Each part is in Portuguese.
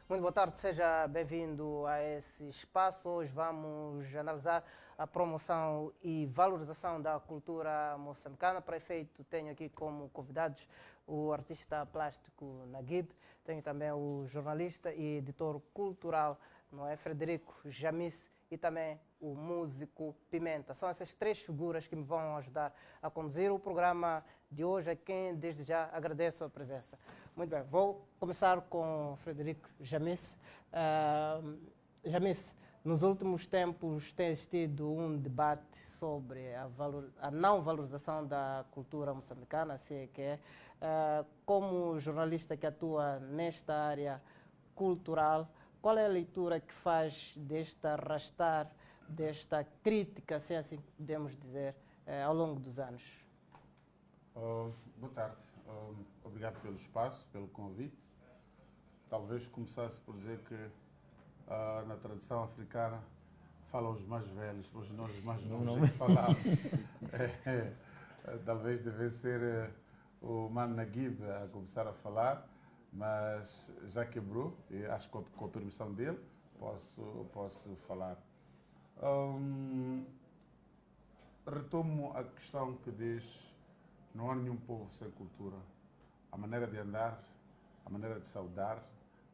Muito boa tarde, seja bem-vindo a esse espaço. Hoje vamos analisar a promoção e valorização da cultura moçambicana. Para efeito, tenho aqui como convidados o artista plástico Naguib, tenho também o jornalista e editor cultural, não é, Frederico Jamis, e também o músico Pimenta. São essas três figuras que me vão ajudar a conduzir o programa de hoje, a quem desde já agradeço a presença. Muito bem, vou começar com Frederico Jamis. Jamis, nos últimos tempos tem existido um debate sobre a não valorização da cultura moçambicana, assim é que é. Como jornalista que atua nesta área cultural, qual é a leitura que faz deste arrastar, desta crítica, se assim podemos dizer, ao longo dos anos? Boa tarde. Obrigado pelo espaço, pelo convite. Talvez começasse por dizer que na tradição africana falam os mais velhos, hoje nós os mais novos é que falamos. Talvez devesse ser o Mano Naguib a começar a falar, mas já quebrou, e acho que com a permissão dele posso falar. Retomo a questão que diz: não há nenhum povo sem cultura. A maneira de andar, a maneira de saudar,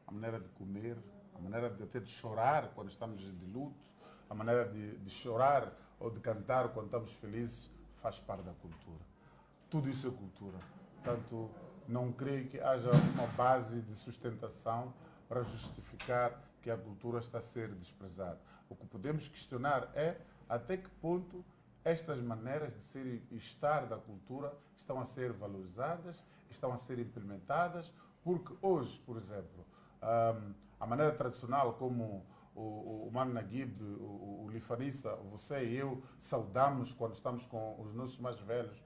a maneira de comer, a maneira de até de chorar quando estamos de luto, a maneira de chorar ou de cantar quando estamos felizes, faz parte da cultura. Tudo isso é cultura. Portanto, não creio que haja uma base de sustentação para justificar que a cultura está a ser desprezada. O que podemos questionar é até que ponto estas maneiras de ser e estar da cultura estão a ser valorizadas, estão a ser implementadas, porque hoje, por exemplo, a maneira tradicional como o Mano Naguib, o Lifanissa, você e eu saudamos quando estamos com os nossos mais velhos,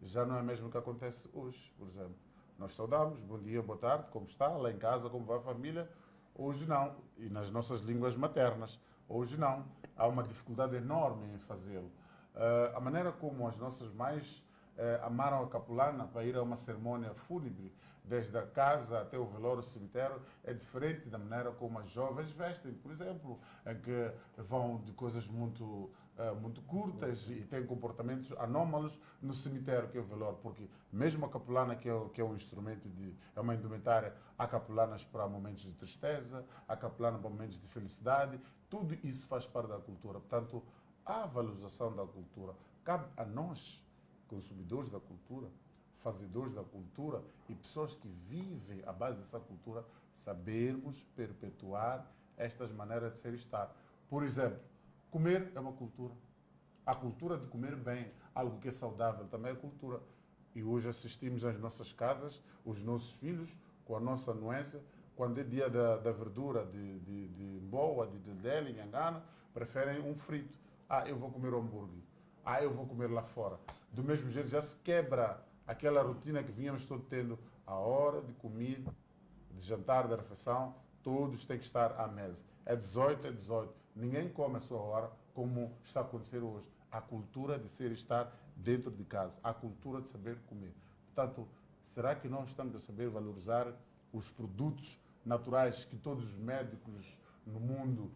já não é mesmo o que acontece hoje, por exemplo. Nós saudamos, bom dia, boa tarde, como está, lá em casa, como vai a família. Hoje não, e nas nossas línguas maternas. Hoje não, há uma dificuldade enorme em fazê-lo. A maneira como as nossas mães amaram a capulana para ir a uma cerimônia fúnebre, desde a casa até o velório, o cemitério, é diferente da maneira como as jovens vestem, por exemplo, em que vão de coisas muito curtas e têm comportamentos anómalos no cemitério, que é o velório, porque mesmo a capulana, que é um instrumento, é uma indumentária, há capulanas para momentos de tristeza, há capulana para momentos de felicidade, tudo isso faz parte da cultura. Portanto, a valorização da cultura cabe a nós, consumidores da cultura, fazedores da cultura e pessoas que vivem à base dessa cultura, sabermos perpetuar estas maneiras de ser e estar. Por exemplo, comer é uma cultura. A cultura de comer bem, algo que é saudável, também é cultura. E hoje assistimos às nossas casas, os nossos filhos, com a nossa anuência, quando é dia da verdura, de mboa, de dele, nhangana, preferem um frito. Eu vou comer hambúrguer. Eu vou comer lá fora. Do mesmo jeito, já se quebra aquela rotina que vínhamos todos tendo. A hora de comida, de jantar, de refeição, todos têm que estar à mesa. É 18, é 18. Ninguém come a sua hora, como está a acontecer hoje. A cultura de ser e estar dentro de casa. A cultura de saber comer. Portanto, será que nós estamos a saber valorizar os produtos naturais que todos os médicos no mundo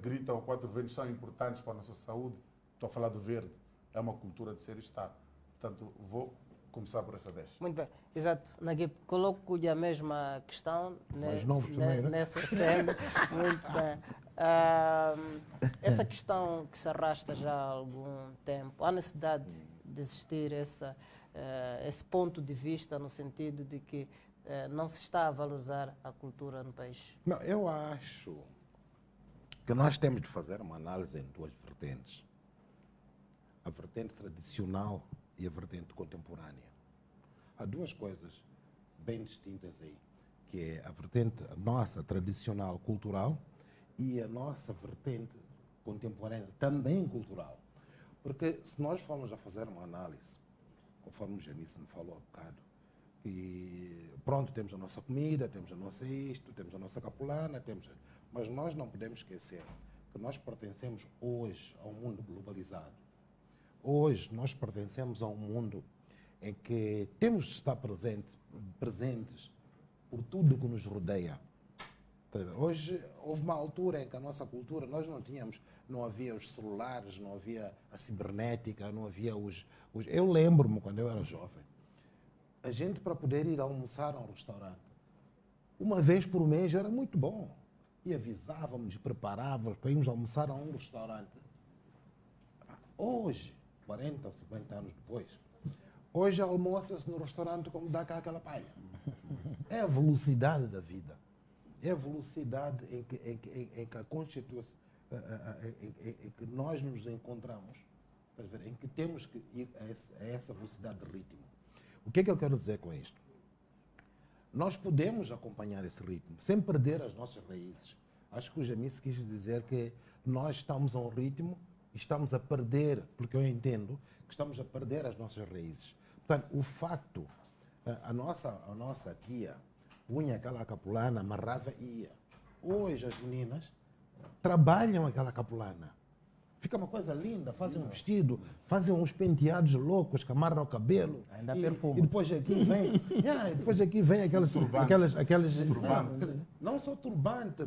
gritam 4 vezes são importantes para a nossa saúde? Estou a falar do verde. É uma cultura de ser e estar. Portanto, vou começar por essa 10. Muito bem, exato. Naguib, coloco-lhe a mesma questão Mais novos também, né? nessa cena. Muito bem. Essa questão que se arrasta já há algum tempo, há necessidade de existir esse ponto de vista no sentido de que não se está a valorizar a cultura no país? Não, eu acho que nós temos de fazer uma análise em duas vertentes. A vertente tradicional e a vertente contemporânea. Há duas coisas bem distintas aí, que é a vertente nossa tradicional cultural e a nossa vertente contemporânea também cultural. Porque se nós formos a fazer uma análise, conforme o Janice me falou há bocado, que pronto, temos a nossa comida, temos a nossa isto, temos a nossa capulana, mas nós não podemos esquecer que nós pertencemos hoje a um mundo globalizado. Hoje nós pertencemos a um mundo em que temos de estar presentes por tudo que nos rodeia. Tá a ver? Hoje, houve uma altura em que a nossa cultura, nós não havia os celulares, não havia a cibernética, não havia Eu lembro-me, quando eu era jovem, a gente para poder ir almoçar a um restaurante, uma vez por mês era muito bom. E avisávamos, preparávamos para irmos almoçar a um restaurante. Hoje, 40 ou 50 anos depois, hoje almoça-se no restaurante como dá cá aquela palha. É a velocidade da vida. É a velocidade em que a constituição, em que nós nos encontramos, em que temos que ir a essa velocidade de ritmo. O que é que eu quero dizer com isto? Nós podemos acompanhar esse ritmo, sem perder as nossas raízes. Acho que o Jamice quis dizer que nós estamos a um ritmo e estamos a perder, porque eu entendo que estamos a perder as nossas raízes. Portanto, o facto, a nossa tia punha aquela capulana, amarrava e ia. Hoje as meninas trabalham aquela capulana. Fica uma coisa linda, fazem um vestido, fazem uns penteados loucos que amarram o cabelo. Ainda perfume. E depois aqui vem, depois aqui vem aqueles Turbante. não só turbante.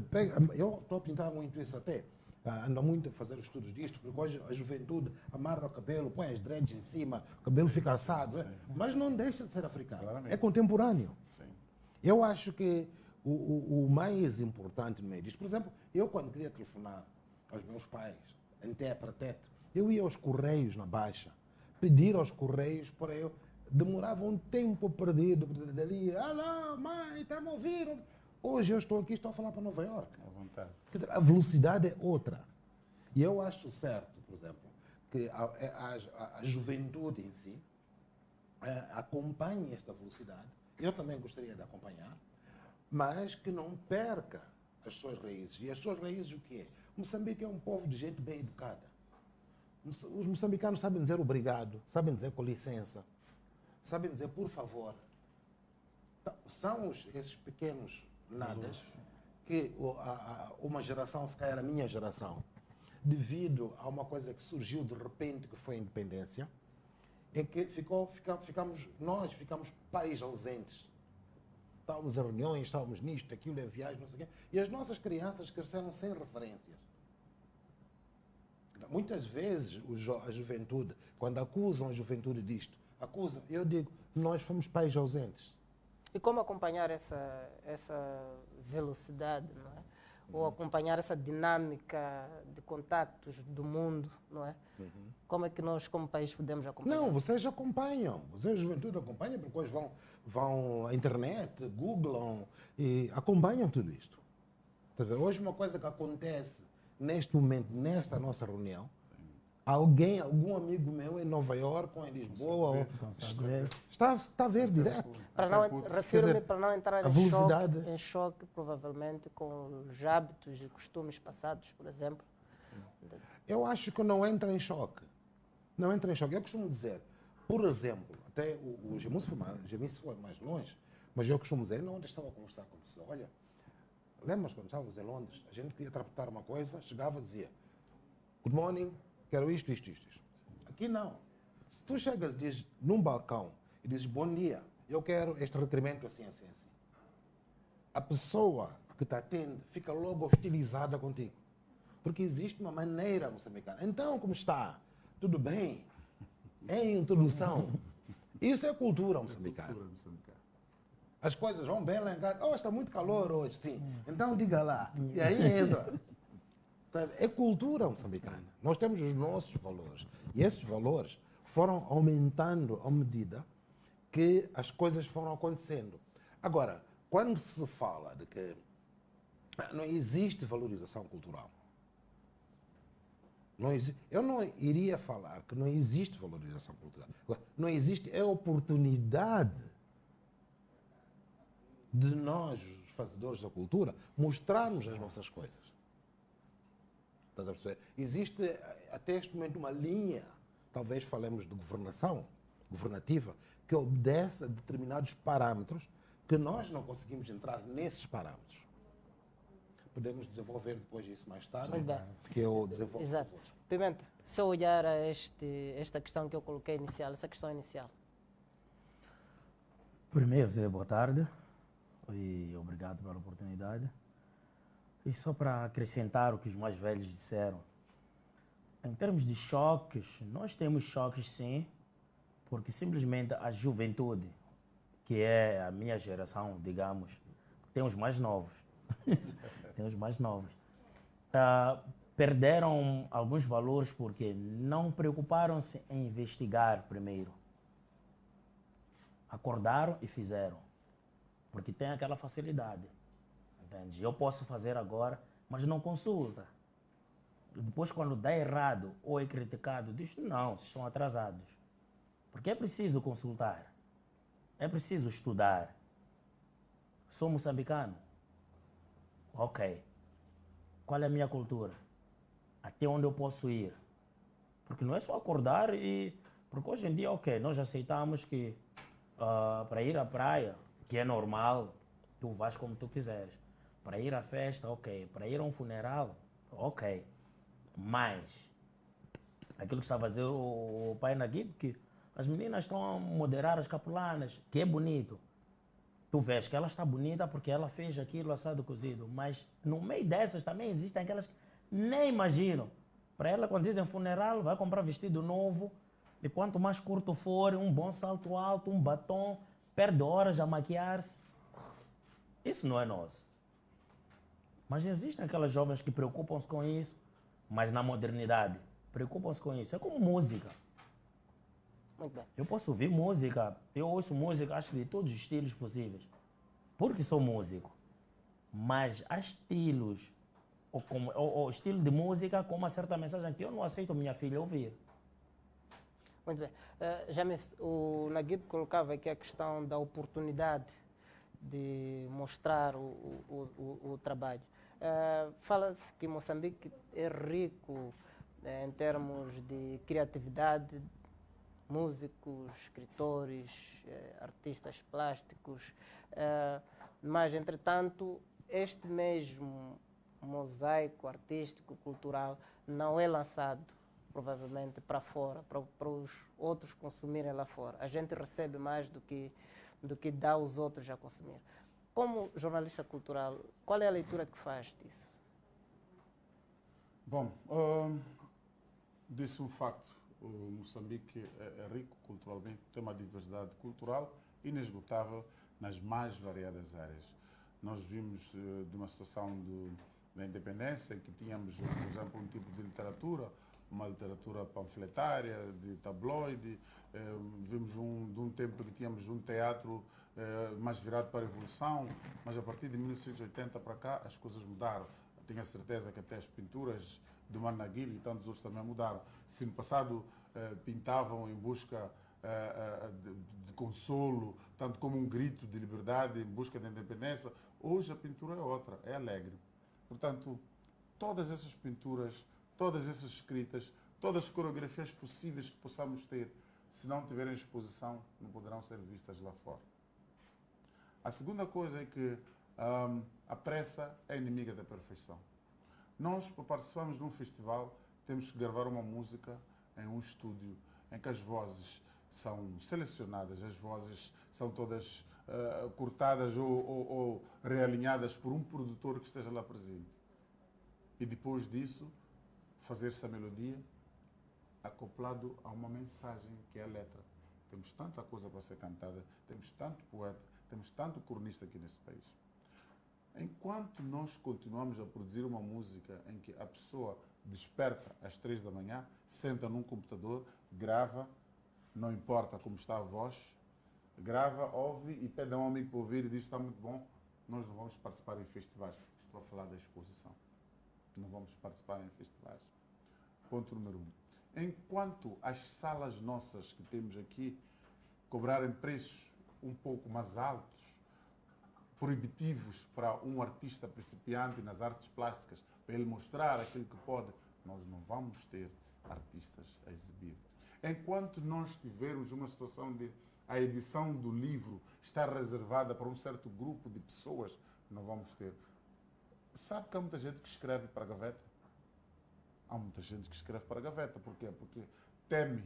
Eu estou a pintar muito isso até. Ando muito a fazer estudos disto, porque hoje a juventude amarra o cabelo, põe as dreads em cima, o cabelo fica assado. Mas não deixa de ser africano. Claramente. É contemporâneo. Sim. Eu acho que o mais importante no meio disto, por exemplo, eu quando queria telefonar aos meus pais, em tete para tete, eu ia aos Correios na Baixa, pedir aos Correios para eu. Demorava um tempo perdido, dali, alô, mãe, está-me a ouvir? Hoje eu estou aqui, estou a falar para Nova Iorque. À vontade. Quer dizer, a velocidade é outra. E eu acho certo, por exemplo, que a juventude em si acompanhe esta velocidade. Eu também gostaria de acompanhar, mas que não perca as suas raízes. E as suas raízes o que é? Moçambique é um povo de gente bem educada. Os moçambicanos sabem dizer obrigado, sabem dizer com licença, sabem dizer por favor. Então, são esses pequenos nadas que uma geração, se calhar a minha geração, devido a uma coisa que surgiu de repente, que foi a independência, em que nós ficamos pais ausentes. Estávamos em reuniões, estávamos nisto, aquilo, em viagem, não sei o quê. E as nossas crianças cresceram sem referências. Muitas vezes a juventude, quando acusam a juventude disto, eu digo, nós fomos pais ausentes. E como acompanhar essa velocidade, não é? Ou acompanhar essa dinâmica de contactos do mundo, não é? Como é que nós, como país, podemos acompanhar? Não, vocês acompanham. Vocês, a juventude, acompanham, porque hoje vão à internet, googlam e acompanham tudo isto. Tá vendo? Hoje, uma coisa que acontece neste momento, nesta nossa reunião, algum amigo meu em Nova Iorque ou em Lisboa está a ver direto. Refiro-me para não entrar a velocidade. em choque, provavelmente, com os hábitos e costumes passados, por exemplo. Eu acho que não entra em choque. Não entra em choque. Eu costumo dizer, por exemplo, até o Jamice foi mais longe, mas eu costumo dizer, não, onde estava a conversar com a pessoa, olha, lembras quando estávamos em Londres, a gente queria tratar uma coisa, chegava e dizia, good morning, quero isto. Aqui não. Se tu chegas e dizes num balcão e dizes bom dia, eu quero este requerimento assim. A pessoa que te atende fica logo hostilizada contigo. Porque existe uma maneira moçambicana. Então, como está? Tudo bem? É introdução. Isso é cultura moçambicana. As coisas vão bem lá em casa. Oh, está muito calor hoje, sim. Então diga lá. E aí entra. É cultura moçambicana. Nós temos os nossos valores. E esses valores foram aumentando à medida que as coisas foram acontecendo. Agora, quando se fala de que não existe valorização cultural, eu não iria falar que não existe valorização cultural. Não existe oportunidade de nós, os fazedores da cultura, mostrarmos as nossas coisas. Estás a perceber? Existe até este momento uma linha, talvez falemos de governativa, que obedece a determinados parâmetros que nós não conseguimos entrar nesses parâmetros. Podemos desenvolver depois isso mais tarde, que eu desenvolvo. Exato. Pimenta, se eu olhar a esta questão que eu coloquei inicial, essa questão inicial. Primeiro, boa tarde e obrigado pela oportunidade. E só para acrescentar o que os mais velhos disseram, em termos de choques, nós temos choques sim, porque simplesmente a juventude, que é a minha geração, digamos, tem os mais novos, tem os mais novos, perderam alguns valores porque não preocuparam-se em investigar primeiro. Acordaram e fizeram, porque tem aquela facilidade, entende? Eu posso fazer agora, mas não consulta. Depois, quando dá errado ou é criticado, diz, não, vocês estão atrasados. Porque é preciso consultar, é preciso estudar. Sou moçambicano? Ok. Qual é a minha cultura? Até onde eu posso ir? Porque não é só acordar e... Porque hoje em dia, ok, nós aceitamos que para ir à praia, que é normal, tu vais como tu quiseres. Para ir à festa, ok. Para ir a um funeral, ok. Mas, aquilo que estava a dizer o pai Naguib, que as meninas estão a moderar as capulanas, que é bonito. Tu vês que ela está bonita porque ela fez aquilo assado cozido, mas no meio dessas também existem aquelas que nem imaginam. Para ela, quando dizem funeral, vai comprar vestido novo, e quanto mais curto for, um bom salto alto, um batom, perde horas a maquiar-se. Isso não é nosso. Mas existem aquelas jovens que preocupam-se com isso, mas na modernidade, preocupam-se com isso. É como música. Muito bem. Eu posso ouvir música, eu ouço música, acho que de todos os estilos possíveis, porque sou músico. Mas há estilos, ou estilo de música com uma certa mensagem que eu não aceito minha filha ouvir. Muito bem. James, o Naguib colocava aqui a questão da oportunidade de mostrar o trabalho. Fala-se que Moçambique é rico em termos de criatividade, músicos, escritores, artistas plásticos, mas, entretanto, este mesmo mosaico artístico, cultural, não é lançado, provavelmente, para fora, para os outros consumirem lá fora. A gente recebe mais do que dá aos outros a consumir. Como jornalista cultural, qual é a leitura que faz disso? Bom, disse um facto. O Moçambique é rico culturalmente, tem uma diversidade cultural inesgotável nas mais variadas áreas. Nós vimos de uma situação da independência, que tínhamos, por exemplo, um tipo de literatura, uma literatura panfletária, de tabloide, vimos de um tempo que tínhamos um teatro mais virado para a revolução, mas a partir de 1980 para cá as coisas mudaram. Tenho a certeza que até as pinturas do Managuil e tantos outros também mudaram. Se no passado pintavam em busca de consolo, tanto como um grito de liberdade, em busca de independência, hoje a pintura é outra, é alegre. Portanto, todas essas pinturas, todas essas escritas, todas as coreografias possíveis que possamos ter, se não tiverem exposição, não poderão ser vistas lá fora. A segunda coisa é que a pressa é inimiga da perfeição. Nós, para participarmos de um festival, temos que gravar uma música em um estúdio em que as vozes são selecionadas, as vozes são todas cortadas ou realinhadas por um produtor que esteja lá presente. E depois disso, fazer-se a melodia acoplado a uma mensagem que é a letra. Temos tanta coisa para ser cantada, temos tanto poeta, temos tanto cornista aqui nesse país. Enquanto nós continuamos a produzir uma música em que a pessoa desperta às 3 da manhã, senta num computador, grava, não importa como está a voz, grava, ouve e pede a um amigo para ouvir e diz está muito bom, nós não vamos participar em festivais. Estou a falar da exposição. Não vamos participar em festivais. Ponto número 1. Enquanto as salas nossas que temos aqui cobrarem preços um pouco mais altos, proibitivos para um artista principiante nas artes plásticas, para ele mostrar aquilo que pode, nós não vamos ter artistas a exibir. Enquanto nós tivermos uma situação de a edição do livro estar reservada para um certo grupo de pessoas, não vamos ter. Sabe que há muita gente que escreve para a gaveta? Há muita gente que escreve para a gaveta. Porquê? Porque teme,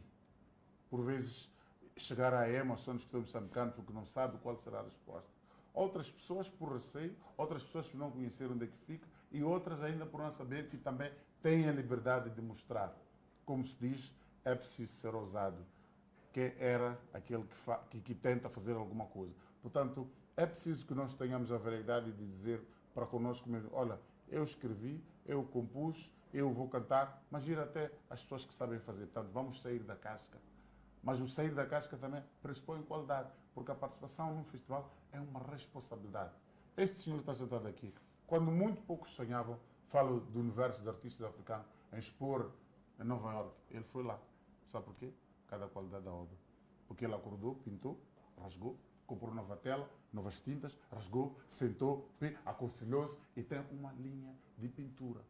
por vezes, chegar à emoção dos que estão moçambicanos porque não sabe qual será a resposta. Outras pessoas por receio, outras pessoas por não conhecer onde é que fica e outras ainda por não saber que também têm a liberdade de mostrar. Como se diz, é preciso ser ousado. Que era aquele que tenta fazer alguma coisa. Portanto, é preciso que nós tenhamos a variedade de dizer para connosco mesmo, olha, eu escrevi, eu compus, eu vou cantar, mas ir até as pessoas que sabem fazer. Portanto, vamos sair da casca. Mas o sair da casca também pressupõe qualidade, porque a participação num festival é uma responsabilidade. Este senhor está sentado aqui. Quando muito poucos sonhavam, falo do universo dos artistas africanos, em expor em Nova York. Ele foi lá. Sabe porquê? Cada qualidade da obra. Porque ele acordou, pintou, rasgou, comprou nova tela, novas tintas, rasgou, sentou, aconselhou-se e tem uma linha de pintura.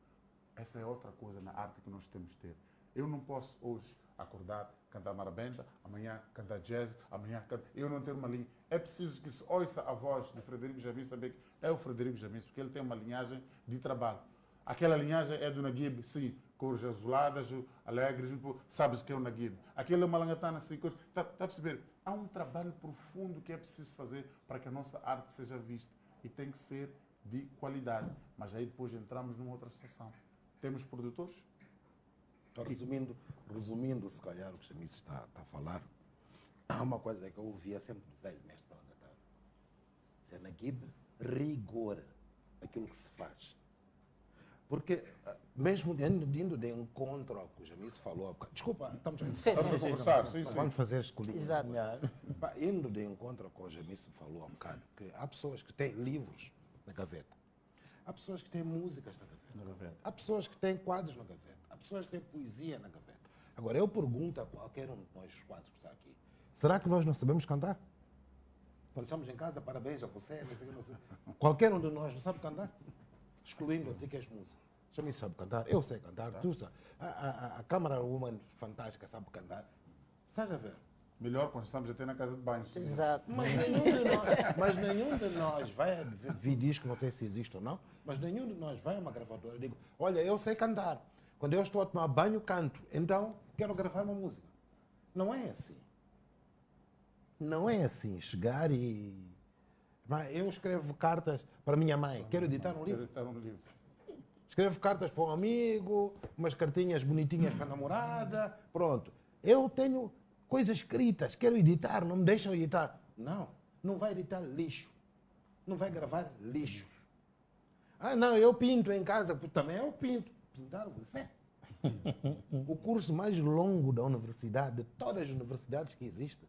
Essa é outra coisa na arte que nós temos de ter. Eu não posso hoje acordar, cantar marabenta, amanhã cantar jazz, amanhã cantar... Eu não tenho uma linha. É preciso que se ouça a voz de Frederico Jamis, saber que é o Frederico Jamis, porque ele tem uma linhagem de trabalho. Aquela linhagem é do Naguib, sim, cores azuladas, alegres, sabes que é o Naguib. Aquele é uma langatana, sim, cores... Está a perceber? Há um trabalho profundo que é preciso fazer para que a nossa arte seja vista. E tem que ser de qualidade. Mas aí depois entramos numa outra situação. Temos produtores? Resumindo, se calhar, o que o Chamis está a falar, há uma coisa que eu ouvia sempre do velho mestre Palangatana. Dizer, Naguib, rigor aquilo que se faz. Porque, mesmo indo de encontro ao que o Chamis falou, desculpa, estamos a conversar, sim. Vamos fazer escolhido. Exato. Indo de encontro ao que o Chamis falou há um bocado, que há pessoas que têm livros na gaveta, há pessoas que têm músicas na gaveta, há pessoas que têm quadros na gaveta, há pessoas que têm poesia na gaveta. Agora, eu pergunto a qualquer um de nós quatro que está aqui, será que nós não sabemos cantar? Quando estamos em casa, parabéns a você, não sei. Qualquer um de nós não sabe cantar? Excluindo a ti que és músico. Chamis sabe cantar, eu sei cantar, tu sabe. A Câmara Woman fantástica sabe cantar. Estás a ver? Melhor quando estamos até na casa de banho. Exato. Mas nenhum de nós vai vi disco, não sei se existe ou não, mas nenhum de nós vai a uma gravadora e digo, olha, eu sei cantar. Quando eu estou a tomar banho, canto. Então, quero gravar uma música. Não é assim. Não é assim. Chegar e... Eu escrevo cartas para minha mãe. Quero editar um livro. Escrevo cartas para um amigo, umas cartinhas bonitinhas para a namorada. Pronto. Eu tenho coisas escritas. Quero editar. Não me deixam editar. Não vai editar lixo. Não vai gravar lixos. Ah, não, eu pinto em casa. Também eu pinto. Pintar você. O curso mais longo da universidade, de todas as universidades que existem,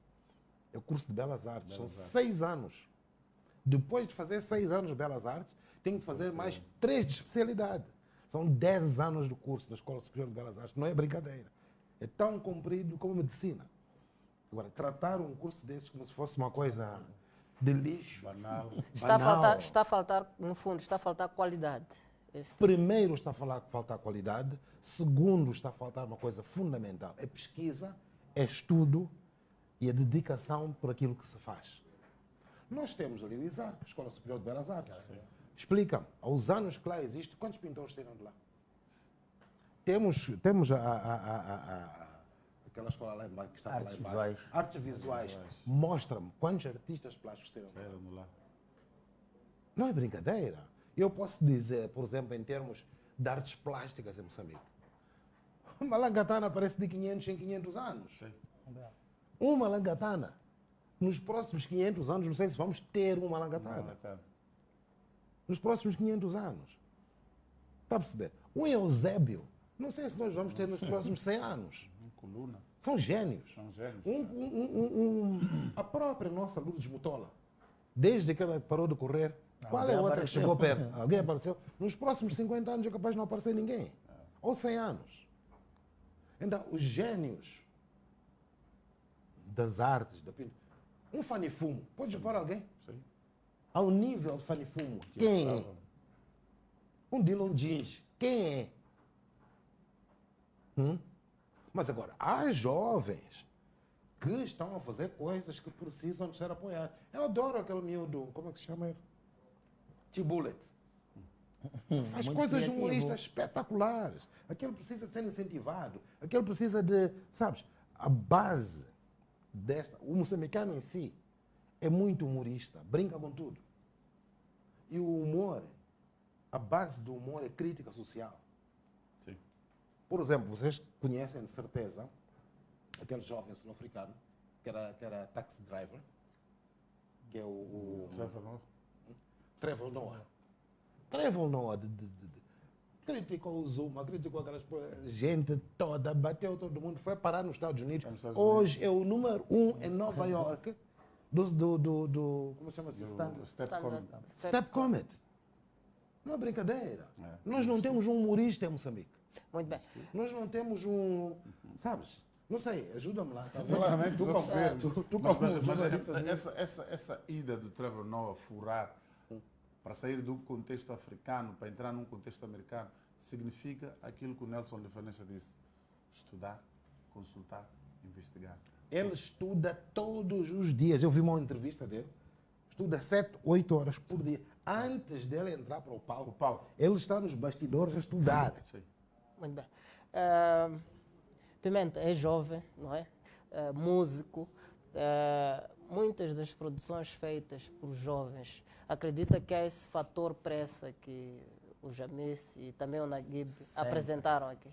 é o curso de Belas Artes. São 6 anos. Depois de fazer 6 anos de Belas Artes, tem que fazer mais 3 de especialidade. São 10 anos do curso da Escola Superior de Belas Artes. Não é brincadeira. É tão comprido como medicina. Agora, tratar um curso desses como se fosse uma coisa de lixo. Banal. Está a faltar, no fundo, está a faltar qualidade. Primeiro está a faltar qualidade. Segundo, está a faltar uma coisa fundamental. É pesquisa, é estudo e a dedicação por aquilo que se faz. Nós temos ali o ISAR, a Escola Superior de Belas Artes. Explica-me, aos anos que lá existe, quantos pintores saíram de lá? Temos aquela escola lá embaixo que está lá embaixo. Visuais. Artes visuais. Mostra-me quantos artistas plásticos saíram de lá. Não é brincadeira. Eu posso dizer, por exemplo, em termos de artes plásticas em Moçambique, uma langatana aparece de 500 em 500 anos. Sim. Uma langatana. Nos próximos 500 anos, não sei se vamos ter uma langatana. Nos próximos 500 anos. Está a perceber? Um Eusébio. Não sei se nós vamos ter nos próximos 100 anos. Coluna. São gênios. São gênios. A própria nossa Lourdes Mutola, desde que ela parou de correr, qual é a Alguém outra apareceu. que chegou perto? Alguém apareceu? Nos próximos 50 anos é capaz de não aparecer ninguém. Ou 100 anos. Então, os gênios das artes, da pintura. Um Fanifumo. Podes pôr alguém? Sim. Ao nível de Fanifumo. Quem é? Um Dylan Jeans. Quem é? Mas agora, há jovens que estão a fazer coisas que precisam de ser apoiados. Eu adoro aquele miúdo, como é que se chama ele? T-Bullet. Faz Muito coisas criativo. humoristas espetaculares. Aquele precisa ser incentivado. Aquele precisa de, sabes, a base desta... O moçambicano em si é muito humorista, brinca com tudo. E o humor a base do humor é crítica social. Sim. Por exemplo, vocês conhecem de certeza aquele jovem sul-africano que era taxi driver, que é o Trevor Noah. Trevor Noah. Trevor Noah criticou o Zuma, criticou aquelas gente toda, bateu todo mundo, foi parar nos Estados Unidos. Hoje é o número 1 em Nova York como chama-se? Step Comet. Não é brincadeira. Nós não temos um humorista em Moçambique. Muito bem. Nós não temos um. Sabes? Não sei, ajuda-me lá. Tá vendo? Claramente, tu, vou perceber. tu Mas como jornalista, essa ida do Trevor Noah furar para sair do contexto africano, para entrar num contexto americano, significa aquilo que o Nelson de Vanessa disse: estudar, consultar, investigar. ele estuda todos os dias. Eu vi uma entrevista dele. Estuda 7, 8 horas por dia. Antes dele entrar para o palco, ele está nos bastidores a estudar. Sim. Muito bem. Pimenta é jovem, não é? Músico. Muitas das produções feitas por jovens, acredita que há esse fator pressa que o Jamis e também o Naguib apresentaram aqui?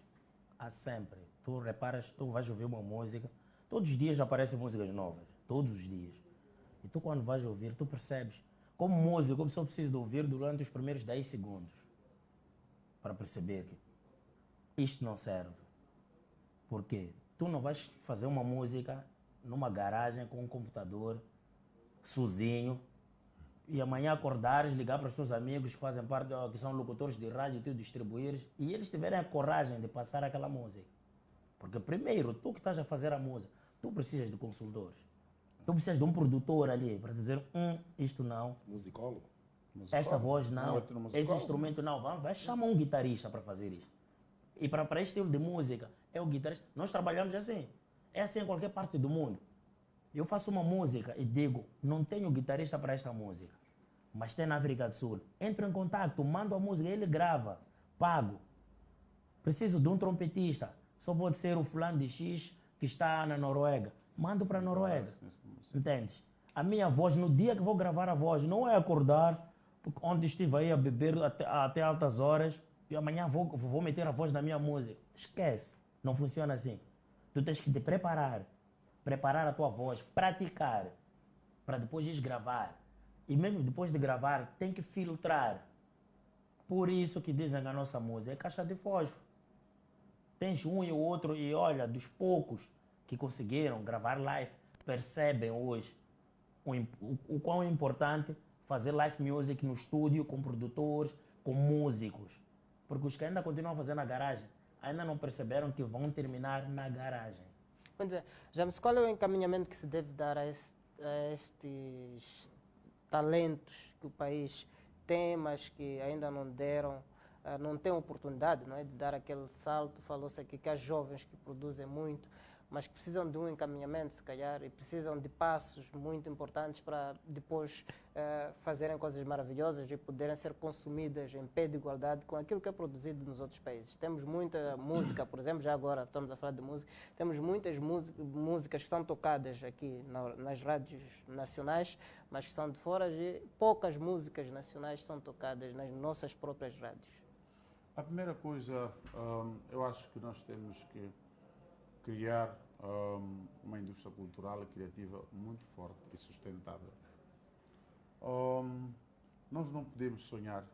Há sempre. Tu reparas, tu vais ouvir uma música, todos os dias aparecem músicas novas. Todos os dias. E tu quando vais ouvir, tu percebes. Como músico, eu só preciso de ouvir durante os primeiros 10 segundos para perceber que isto não serve. Porque tu não vais fazer uma música numa garagem com um computador, sozinho, e amanhã acordares, ligar para os teus amigos que fazem parte, que são locutores de rádio, tu distribuires, e eles tiverem a coragem de passar aquela música. Porque primeiro, tu que estás a fazer a música, tu precisas de consultores. Tu precisas de um produtor ali para dizer, isto não. Musicólogo. Esta voz não, outro musicólogo. esse instrumento não. Vai chamar um guitarrista para fazer isso. E para este estilo de música, é o guitarrista. Nós trabalhamos assim. É assim em qualquer parte do mundo. Eu faço uma música e digo, não tenho guitarrista para esta música, mas tem na África do Sul. Entro em contato, mando a música, ele grava, pago. Preciso de um trompetista. Só pode ser o fulano de X que está na Noruega. Mando para a Noruega. Entendes? A minha voz, no dia que vou gravar a voz, não é acordar, onde estive aí a beber até altas horas, e amanhã vou meter a voz na minha música. Esquece. Não funciona assim. Tu tens que te preparar a tua voz, praticar, para depois ir gravar. E mesmo depois de gravar, tem que filtrar. Por isso que dizem que a nossa música é caixa de fósforo. Tens um e o outro, e olha, dos poucos que conseguiram gravar live, percebem hoje o quão é importante fazer live music no estúdio, com produtores, com músicos. Porque os que ainda continuam a fazer na garagem, ainda não perceberam que vão terminar na garagem. Muito bem. James, qual é o encaminhamento que se deve dar a estes talentos que o país tem, mas que ainda não deram, não têm oportunidade, não é, de dar aquele salto? Falou-se aqui que há jovens que produzem muito, mas que precisam de um encaminhamento, se calhar, e precisam de passos muito importantes para depois fazerem coisas maravilhosas e poderem ser consumidas em pé de igualdade com aquilo que é produzido nos outros países. Temos muita música, por exemplo, já agora estamos a falar de música, temos muitas músicas que são tocadas aqui nas rádios nacionais, mas que são de fora, e poucas músicas nacionais são tocadas nas nossas próprias rádios. A primeira coisa, eu acho que nós temos que criar uma indústria cultural e criativa muito forte e sustentável. Nós não podemos sonhar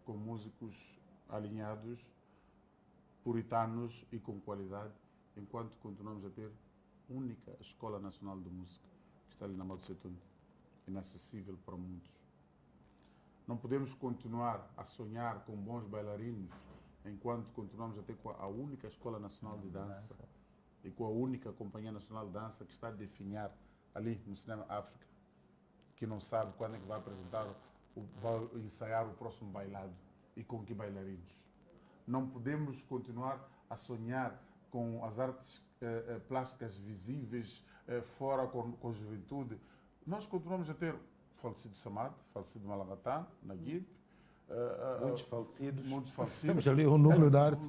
com músicos alinhados, puritanos e com qualidade, enquanto continuamos a ter única Escola Nacional de Música, que está ali na Mao Tse Tung, inacessível para muitos. Não podemos continuar a sonhar com bons bailarinos, enquanto continuamos a ter a única Escola Nacional de Dança e com a única Companhia Nacional de Dança que está a definhar ali no Cinema África, que não sabe quando é que vai apresentar, vai ensaiar o próximo bailado e com que bailarinos. Não podemos continuar a sonhar com as artes plásticas visíveis fora com a juventude. Nós continuamos a ter falecido Samad, falecido Malangatan, Naguib, Muitos falecidos. muitos falecidos. Temos ali um núcleo da arte.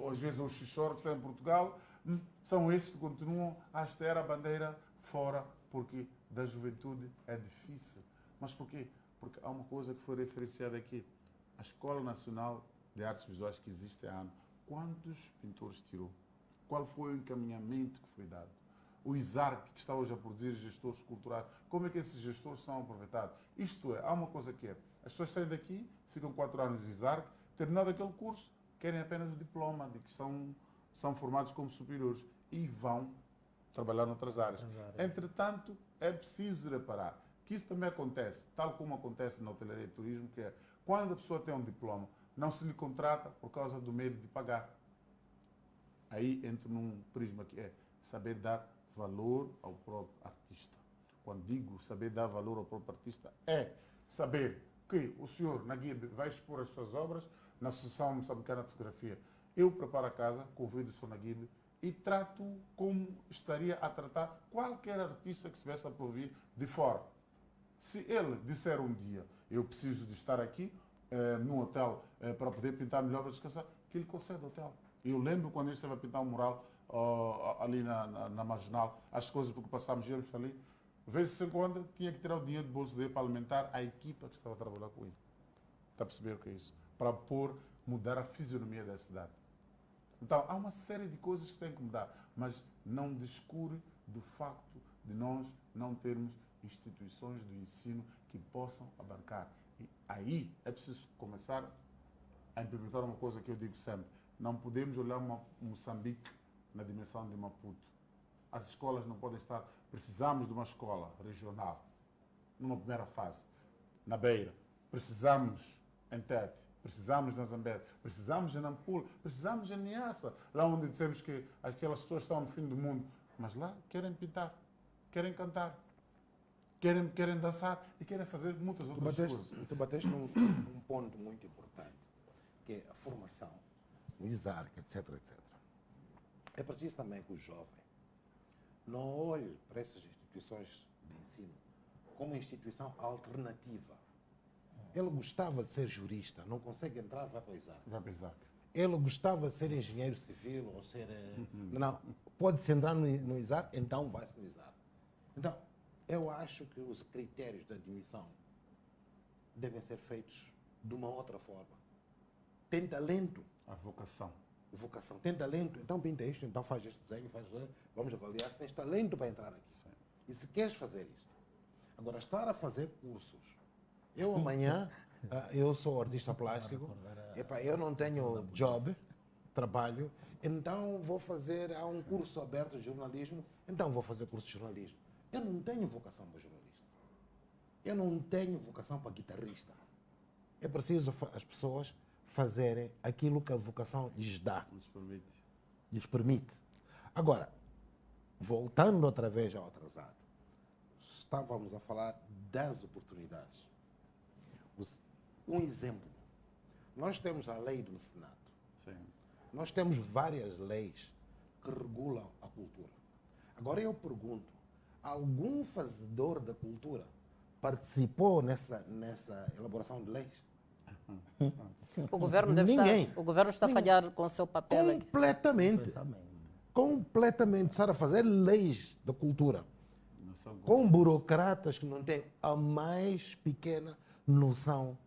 Às vezes o Xixor que está em Portugal, são esses que continuam a hastear a bandeira fora, porque da juventude é difícil. Mas por quê? Porque há uma coisa que foi referenciada aqui. A Escola Nacional de Artes Visuais que existe há anos, quantos pintores tirou? Qual foi o encaminhamento que foi dado? O ISARC, que está hoje a produzir gestores culturais, como é que esses gestores são aproveitados? Isto é, há uma coisa que é, as pessoas saem daqui, ficam 4 anos no ISARC, terminado aquele curso, querem apenas o diploma de que são formados como superiores e vão trabalhar noutras áreas. Entretanto, é preciso reparar que isso também acontece, tal como acontece na hotelaria e turismo, que é quando a pessoa tem um diploma, não se lhe contrata por causa do medo de pagar. Aí entra num prisma que é saber dar valor ao próprio artista. Quando digo saber dar valor ao próprio artista, é saber que o senhor Naguib vai expor as suas obras na Associação Moçambicana de Fotografia. Eu preparo a casa, convido o senhor Naguib e trato como estaria a tratar qualquer artista que estivesse a provir de fora. Se ele disser um dia, eu preciso de estar aqui num hotel para poder pintar melhor, para descansar, que ele concede o hotel. Eu lembro quando ele estava a pintar um mural ali na Marginal, as coisas porque passámos, íamos ali, vezes em quando tinha que tirar o dinheiro do bolso dele para alimentar a equipa que estava a trabalhar com ele. Está a perceber o que é isso? Para mudar a fisionomia da cidade. Então, há uma série de coisas que têm que mudar, mas não descure do facto de nós não termos instituições do ensino que possam abarcar. E aí é preciso começar a implementar uma coisa que eu digo sempre. Não podemos olhar Moçambique na dimensão de Maputo. As escolas não podem estar... Precisamos de uma escola regional, numa primeira fase, na Beira. Precisamos em Tete, precisamos na Zambésia, precisamos em Nampula, precisamos em Niassa, lá onde dizemos que aquelas pessoas estão no fim do mundo. Mas lá querem pintar, querem cantar, querem dançar e querem fazer muitas outras coisas. Tu bateste num ponto muito importante, que é a formação, o ISARC, etc, etc. É preciso também que o jovem não olhe para essas instituições de ensino como instituição alternativa. Ele gostava de ser jurista, não consegue entrar, vai para o ISARC. Vai para o ISARC. Ele gostava de ser engenheiro civil ou ser... Não, pode-se entrar no ISARC, então vai-se no ISARC. Então, eu acho que os critérios de admissão devem ser feitos de uma outra forma. Tem talento. A vocação. Vocação. Tem talento, então pinta isto, então faz este desenho, vamos avaliar se tens talento para entrar aqui. Sim. E se queres fazer isto. Agora, estar a fazer cursos. Eu amanhã, eu sou artista plástico, eu não tenho job, trabalho, então vou fazer, há um curso aberto de jornalismo, então vou fazer curso de jornalismo. Eu não tenho vocação para jornalista. Eu não tenho vocação para guitarrista. É preciso as pessoas fazerem aquilo que a vocação lhes dá. Lhes permite. Agora, voltando outra vez ao atrasado, estávamos a falar das oportunidades. Um exemplo. Nós temos a lei do mecenato. Sim. Nós temos várias leis que regulam a cultura. Agora eu pergunto, algum fazedor da cultura participou nessa elaboração de leis? O governo deve estar, o governo está a falhar com o seu papel completamente. Completamente. Estar a fazer leis da cultura com burocratas que não têm a mais pequena noção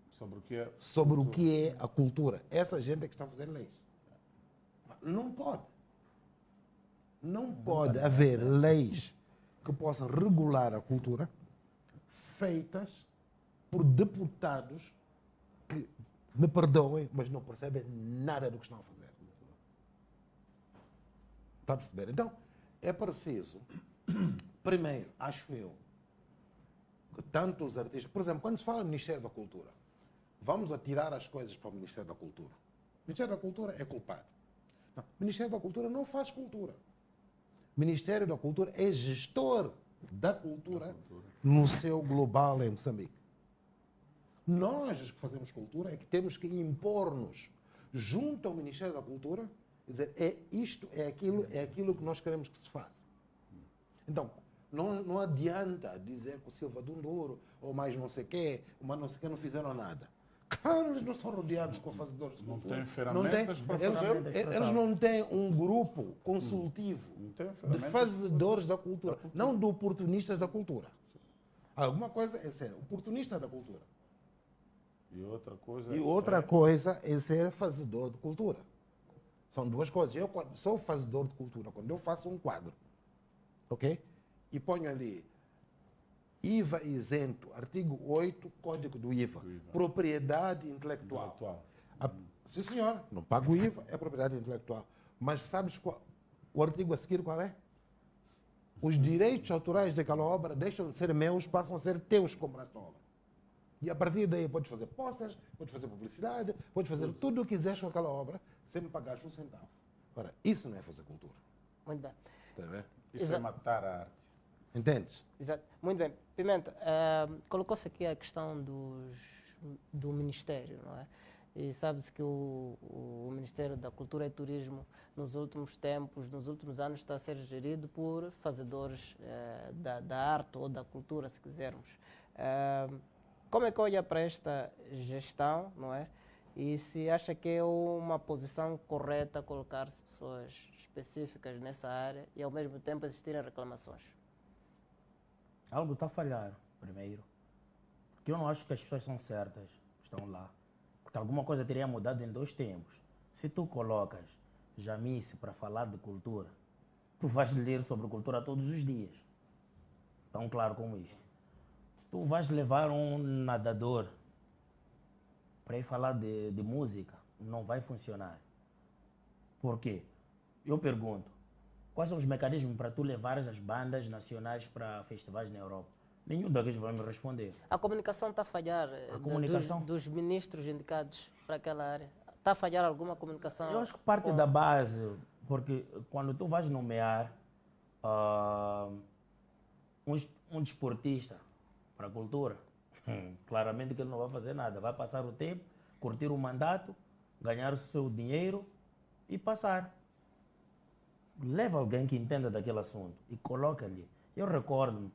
sobre o que é a cultura. Essa gente é que está a fazer leis. Não pode. Não pode haver leis que possam regular a cultura feitas por deputados que, me perdoem, mas não percebem nada do que estão a fazer. Está a perceber? Então, é preciso, primeiro, acho eu, que tanto os artistas... Por exemplo, quando se fala no Ministério da Cultura, vamos atirar as coisas para o Ministério da Cultura. O Ministério da Cultura é culpado. Não, o Ministério da Cultura não faz cultura. O Ministério da Cultura é gestor da cultura no seu global em Moçambique. Nós que fazemos cultura é que temos que impor-nos junto ao Ministério da Cultura e dizer, é isto, é aquilo que nós queremos que se faça. Então, não adianta dizer que o Silva de Unduro ou mais não sei o quê, mas não sei o quê, não fizeram nada. Claro, eles não são rodeados com fazedores de cultura. Não têm ferramentas para fazer. Eles não têm um grupo consultivo de fazedores da cultura, não de oportunistas da cultura. Alguma coisa é sério, oportunista da cultura. E outra coisa é ser fazedor de cultura. São duas coisas. Eu quando sou fazedor de cultura, quando eu faço um quadro, ok? E ponho ali IVA isento, artigo 8, Código do IVA, propriedade intelectual. Sim, senhor, não pago IVA, é propriedade intelectual. Mas sabes qual, o artigo a seguir qual é? Os direitos autorais daquela obra deixam de ser meus, passam a ser teus como esta obra. E a partir daí podes fazer posters, podes fazer publicidade, podes fazer tudo o que quiseres com aquela obra, sem me pagares um centavo. Ora, isso não é fazer cultura. Muito bem. Está a ver? Isso é matar a arte. Entendes? Exato. Muito bem. Pimenta, colocou-se aqui a questão do Ministério, não é? E sabe-se que o Ministério da Cultura e Turismo, nos últimos tempos, nos últimos anos, está a ser gerido por fazedores da arte ou da cultura, se quisermos. Como é que olha para esta gestão, não é? E se acha que é uma posição correta colocar-se pessoas específicas nessa área e, ao mesmo tempo, existirem reclamações? Algo está a falhar, primeiro. Porque eu não acho que as pessoas são certas, estão lá. Porque alguma coisa teria mudado em 2 tempos. Se tu colocas Jamice para falar de cultura, tu vais ler sobre cultura todos os dias. Tão claro como isto. Tu vais levar um nadador para ir falar de música, não vai funcionar. Por quê? Eu pergunto, quais são os mecanismos para tu levares as bandas nacionais para festivais na Europa? Nenhum daqueles vai me responder. A comunicação está a falhar A comunicação? dos ministros indicados para aquela área. Está a falhar alguma comunicação? Eu acho que parte da base, porque quando tu vais nomear um desportista para a cultura, claramente que ele não vai fazer nada. Vai passar o tempo, curtir o mandato, ganhar o seu dinheiro e passar. Leva alguém que entenda daquele assunto e coloca ali. Eu recordando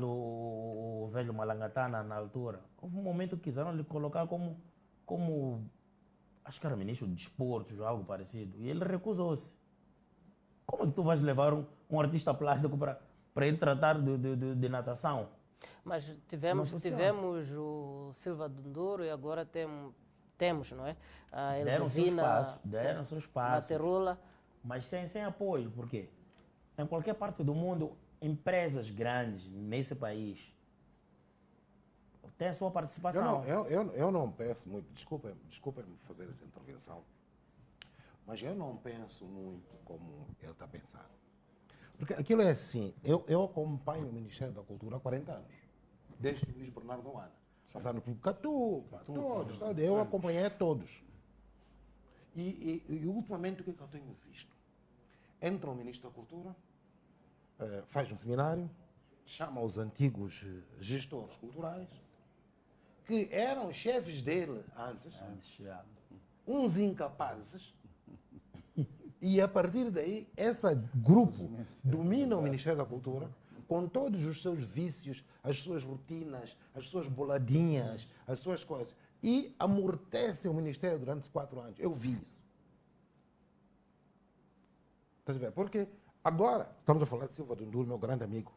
o velho Malangatana na altura, houve um momento que quiseram lhe colocar como acho que era ministro de desportos ou algo parecido, e ele recusou-se. Como é que tu vais levar um artista plástico para ir tratar de natação? Mas tivemos o Silva Dunduro e agora temos, não é? A Eldovina, deram seus passos. Materula. Mas sem apoio, por quê? Em qualquer parte do mundo, empresas grandes nesse país têm a sua participação. Eu não penso muito, desculpem-me fazer essa intervenção, mas eu não penso muito como ele está a pensar. Porque aquilo é assim, eu acompanho o Ministério da Cultura há 40 anos, desde Luís Bernardo Ana, passando por Catu, todos, eu acompanhei todos. E ultimamente o que é que eu tenho visto? Entra o Ministro da Cultura, faz um seminário, chama os antigos gestores culturais, que eram chefes dele antes, uns incapazes, e a partir daí, esse grupo domina o Ministério da Cultura, com todos os seus vícios, as suas rotinas, as suas boladinhas, as suas coisas, e amortece o Ministério durante 4 anos. Eu vi isso. Estás a ver? Porque agora, estamos a falar de Silva Dunduro, meu grande amigo.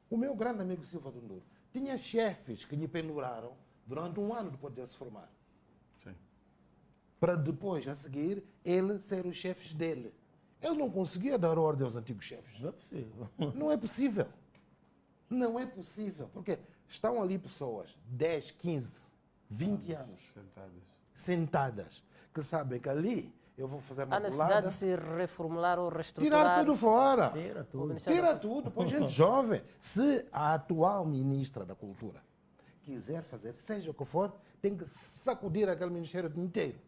O meu grande amigo Silva Dunduro tinha chefes que lhe penduraram durante 1 ano depois de se formar. Sim. Para depois, a seguir, ele ser os chefes dele. Ele não conseguia dar ordem aos antigos chefes. Não é possível. Não é possível. Não é possível. Porque estão ali pessoas, 10, 15, 20 anos, sentadas, que sabem que ali eu vou fazer uma Há necessidade de se reformular ou reestruturar. Tirar tudo fora. Tira tudo. Tira tudo. Põe gente jovem. Se a atual ministra da Cultura quiser fazer, seja o que for, tem que sacudir aquele ministério inteiro.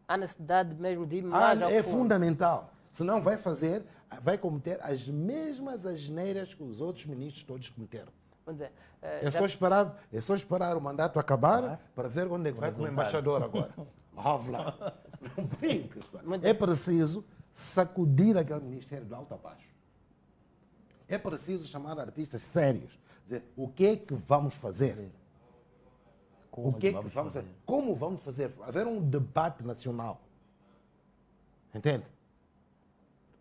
Há necessidade mesmo de ir mais ao É fundo. fundamental. Senão vai cometer as mesmas asneiras que os outros ministros todos cometeram. Muito bem. É só esperar o mandato acabar para ver onde é que vai como embaixador agora. Lá. Não brinques. É preciso sacudir aquele ministério de alto a baixo. É preciso chamar artistas sérios. Dizer, o que é que vamos fazer? Como vamos fazer? Como vamos fazer? Haver um debate nacional. Entende?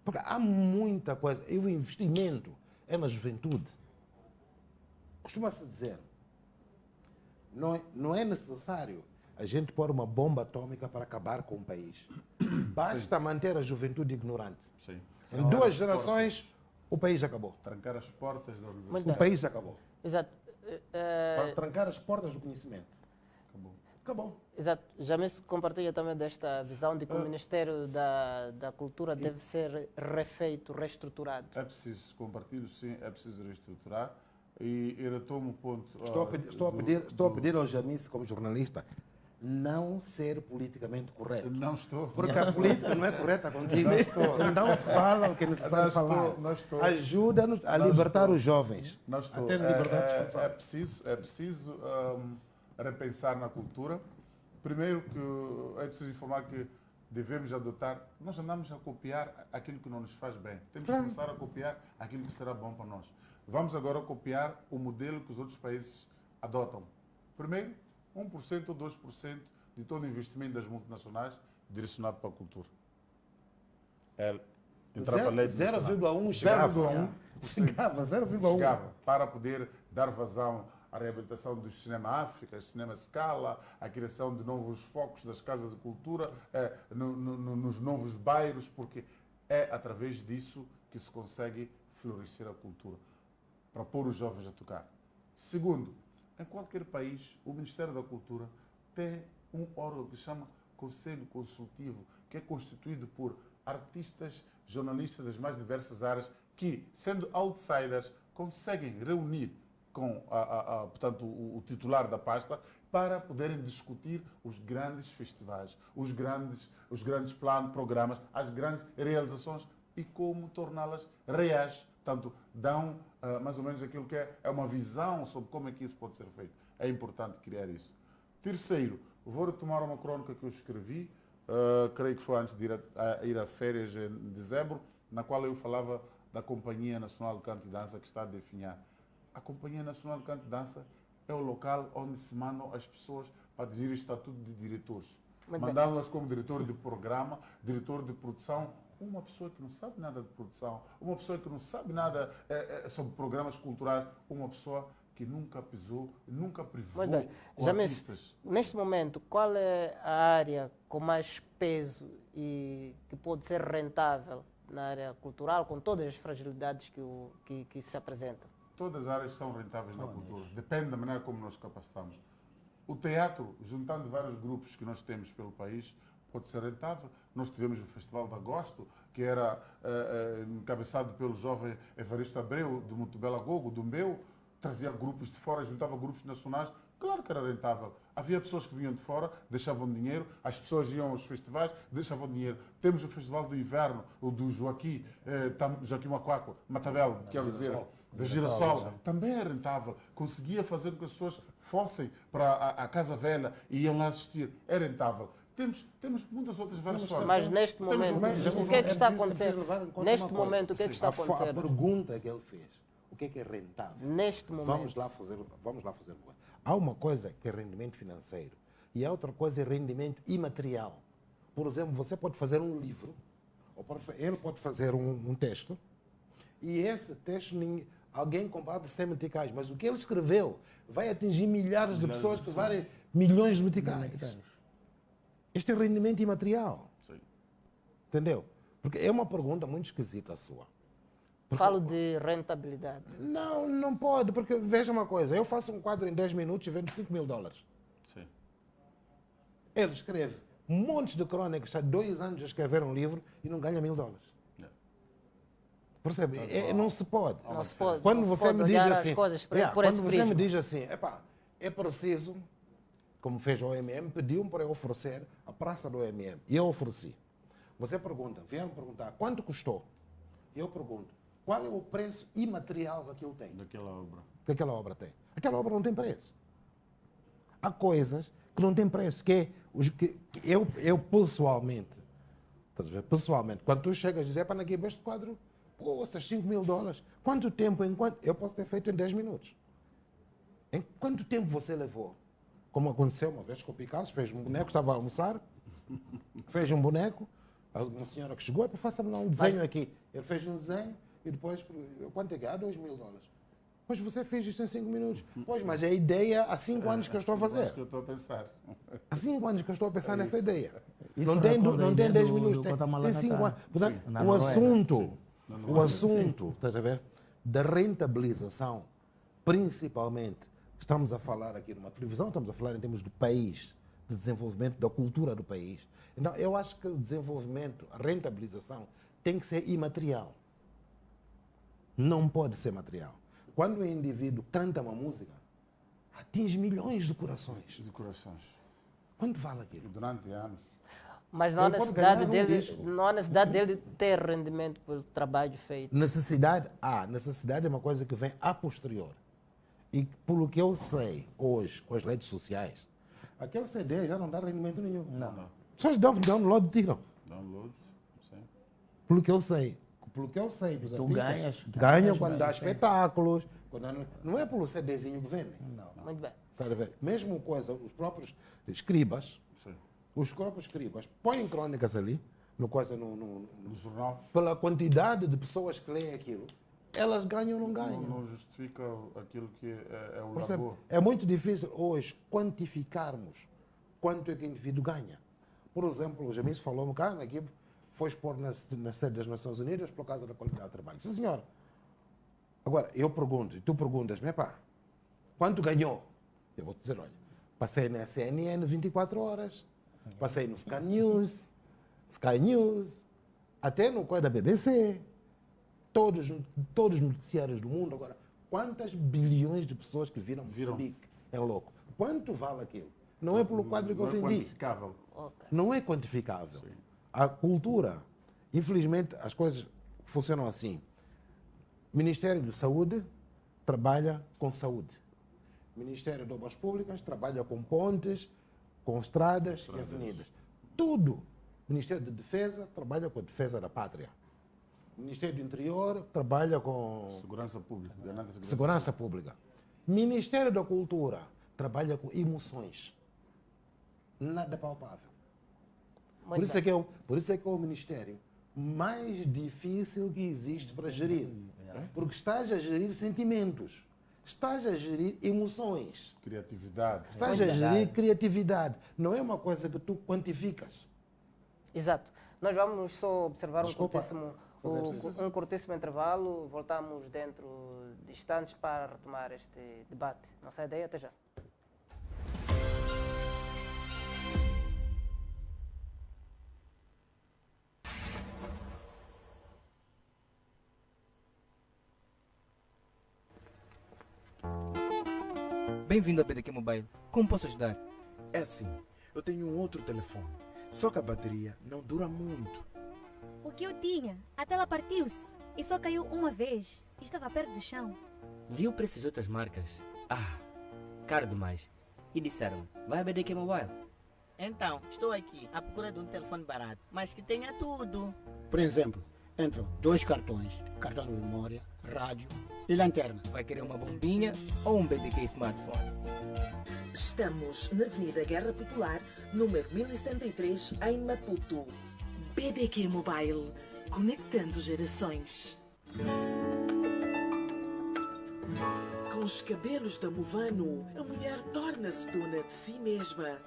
Porque há muita coisa. E o investimento é na juventude. Costuma-se dizer, Não é necessário a gente pôr uma bomba atômica para acabar com o país. Basta manter a juventude ignorante. Sim. Em 2 gerações, o país acabou. Trancar as portas da Muito universidade. bem. O país acabou. Exato. Para trancar as portas do conhecimento. Acabou. Acabou. Exato. Já se compartilha também desta visão de que o Ministério da Cultura deve ser refeito, reestruturado. É preciso, compartilho sim, é preciso reestruturar. E eu retomo o ponto. Estou a pedir ao Janice, como jornalista, não ser politicamente correto. Não estou. Porque a política não é correta contigo. Não estou. Não fala o que é necessário falar. Não estou. Ajuda-nos a libertar os jovens. Não estou. A ter liberdade de expressão. É preciso repensar na cultura. Primeiro que é preciso informar que devemos adotar. Nós andamos a copiar aquilo que não nos faz bem. Temos que começar a copiar aquilo que será bom para nós. Vamos agora copiar o modelo que os outros países adotam. Primeiro, 1% ou 2% de todo o investimento das multinacionais direcionado para a cultura. Entrar para a lei 0,1 chegava. 0,1. Chegava para poder dar vazão à reabilitação do cinema África, cinema Scala, a criação de novos focos das casas de cultura, nos novos bairros, porque é através disso que se consegue florescer a cultura, para pôr os jovens a tocar. Segundo, em qualquer país, o Ministério da Cultura tem um órgão que se chama Conselho Consultivo, que é constituído por artistas, jornalistas das mais diversas áreas, que, sendo outsiders, conseguem reunir com portanto, o titular da pasta para poderem discutir os grandes festivais, os grandes planos, programas, as grandes realizações e como torná-las reais. Portanto, dão mais ou menos aquilo que é uma visão sobre como é que isso pode ser feito. É importante criar isso. Terceiro, vou retomar uma crônica que eu escrevi, creio que foi antes de ir a férias em dezembro, na qual eu falava da Companhia Nacional de Canto e Dança, que está a definhar. A Companhia Nacional de Canto e Dança é o local onde se mandam as pessoas para dirigir o estatuto de diretores. Mandando-las como diretor de programa, diretor de produção, uma pessoa que não sabe nada de produção, uma pessoa que não sabe nada sobre programas culturais, uma pessoa que nunca pisou, nunca privou com artistas. Neste momento, qual é a área com mais peso e que pode ser rentável na área cultural, com todas as fragilidades que se apresentam? Todas as áreas são rentáveis na cultura, depende da maneira como nós capacitamos. O teatro, juntando vários grupos que nós temos pelo país, pode ser rentável. Nós tivemos o Festival de Agosto, que era encabeçado pelo jovem Evaristo Abreu, do Montebello Gogo, do Meu, trazia grupos de fora, juntava grupos nacionais, claro que era rentável. Havia pessoas que vinham de fora, deixavam dinheiro, as pessoas iam aos festivais, deixavam dinheiro. Temos o Festival do Inverno, o do Joaquim Macuaco, Matabel, quero dizer, da Girassol, também é rentável. Conseguia fazer com que as pessoas fossem para a Casa Velha e iam lá assistir. É rentável. Temos muitas outras várias formas. Mas neste momento, o que é que está a acontecer? Neste momento, o que é que está a A acontecer? pergunta que ele fez, o que é rentável? Neste momento. Vamos lá fazer uma coisa. Há uma coisa que é rendimento financeiro e a outra coisa é rendimento imaterial. Por exemplo, você pode fazer um livro, ou ele pode fazer um texto, e esse texto alguém comprar por 100 meticais, mas o que ele escreveu vai atingir milhares de pessoas que valem milhões de meticais. Isto é rendimento imaterial. Sim. Entendeu? Porque é uma pergunta muito esquisita a sua. Falo de rentabilidade. Não pode, porque veja uma coisa, eu faço um quadro em 10 minutos e vendo $5.000. Sim. Ele escreve montes de crônicas, há 2 anos a escrever um livro e não ganha $1.000. Yeah. Percebe? Não se pode. Não se pode. Quando não se você pode me diz olhar assim, as coisas por quando esse você prisma. me diz assim, é preciso, como fez o OMM, pediu-me para eu oferecer a praça do OMM. E eu ofereci. Você pergunta, vieram perguntar, quanto custou? E eu pergunto, qual é o preço imaterial que aquilo tem? Daquela obra. Que aquela obra tem. Aquela obra não tem preço. Há coisas que não têm preço, que eu pessoalmente, estás a ver? Pessoalmente, quando tu chegas e dizes, para aqui este quadro, poxa, $5.000. Quanto tempo, eu posso ter feito em 10 minutos. Em quanto tempo você levou? Como aconteceu uma vez com o Picasso, fez um boneco, estava a almoçar, fez um boneco, uma senhora que chegou, faça-me lá um desenho aqui. Ele fez um desenho e depois, quanto é que é? $2.000. Pois você fez isso em 5 minutos. Pois, mas é a ideia há 5 anos que eu estou a fazer. É que eu estou a pensar. Há 5 anos que eu estou a pensar nessa ideia. Isso Não tem recorda a 10 ideia minutos, do tem Guatemala 5 anos. Portanto, Na o Noruega. assunto, estás a ver, da rentabilização, principalmente, estamos a falar aqui numa televisão, estamos a falar em termos de país, de desenvolvimento da cultura do país. Então, eu acho que o desenvolvimento, a rentabilização, tem que ser imaterial. Não pode ser material. Quando o indivíduo canta uma música, atinge milhões de corações. De corações. Quanto vale aquilo? Durante anos. Mas não há Ele pode necessidade ganhar um dele, disco. não há necessidade dele ter rendimento pelo trabalho feito. Necessidade é uma coisa que vem a posterior. E pelo que eu sei hoje, com as redes sociais, aquele CD já não dá rendimento nenhum. Não. Só dão download e tiram. Downloads, sim. Pelo que eu sei. Pelo que eu sei dos Tu artistas, ganhas ganham quando dá bem, sim. espetáculos. Não é pelo CDzinho que vendem. Muito bem. Tá a ver? Mesmo coisa, os próprios escribas, Sim. põem crônicas ali, no No jornal. pela quantidade de pessoas que leem aquilo, elas ganham ou não ganham. Não justifica aquilo que é o Percebe? labor. É muito difícil hoje quantificarmos quanto é que o indivíduo ganha. Por exemplo, o Jamis falou-me cá, na equipe, foi expor na sede das Nações Unidas por causa da qualidade do trabalho. Sim, senhora. Agora, eu pergunto, e tu perguntas-me, pá, quanto ganhou? Eu vou te dizer, olha, passei na CNN 24 horas, passei no Sky News, até no coisa da BBC, todos os noticiários do mundo. Agora, quantas bilhões de pessoas que viram Moçambique é louco? Quanto vale aquilo? Não é pelo quadro que eu Não é vendi. quantificável. Ok. Não é quantificável. A cultura, infelizmente, as coisas funcionam assim. Ministério de Saúde trabalha com saúde. Ministério de Obras Públicas trabalha com pontes, com estradas e avenidas. Tudo. Ministério de Defesa trabalha com a defesa da pátria. Ministério do Interior trabalha com Segurança pública. Ganhando a segurança pública. Ministério da Cultura trabalha com emoções. Nada palpável. Muito Por isso é que é o ministério mais difícil que existe para gerir. Porque estás a gerir sentimentos, estás a gerir emoções, Criatividade. estás a gerir criatividade. Não é uma coisa que tu quantificas. Exato. Nós vamos só observar Desculpa. um curtíssimo intervalo. Voltamos dentro de instantes para retomar este debate. Não sai daí, até já. Bem-vindo a BDQ Mobile. Como posso ajudar? É assim, eu tenho um outro telefone, só que a bateria não dura muito. O que eu tinha, a tela partiu-se e só caiu uma vez. Estava perto do chão. Viu preços de outras marcas? Ah, caro demais. E disseram, vai a BDQ Mobile. Então, estou aqui à procura de um telefone barato, mas que tenha tudo. Por exemplo, entram 2 cartões, cartão de memória, rádio e lanterna. Vai querer uma bombinha ou um BDQ Smartphone? Estamos na Avenida Guerra Popular, número 1073, em Maputo. BDQ Mobile, conectando gerações. Com os cabelos da Movano, a mulher torna-se dona de si mesma.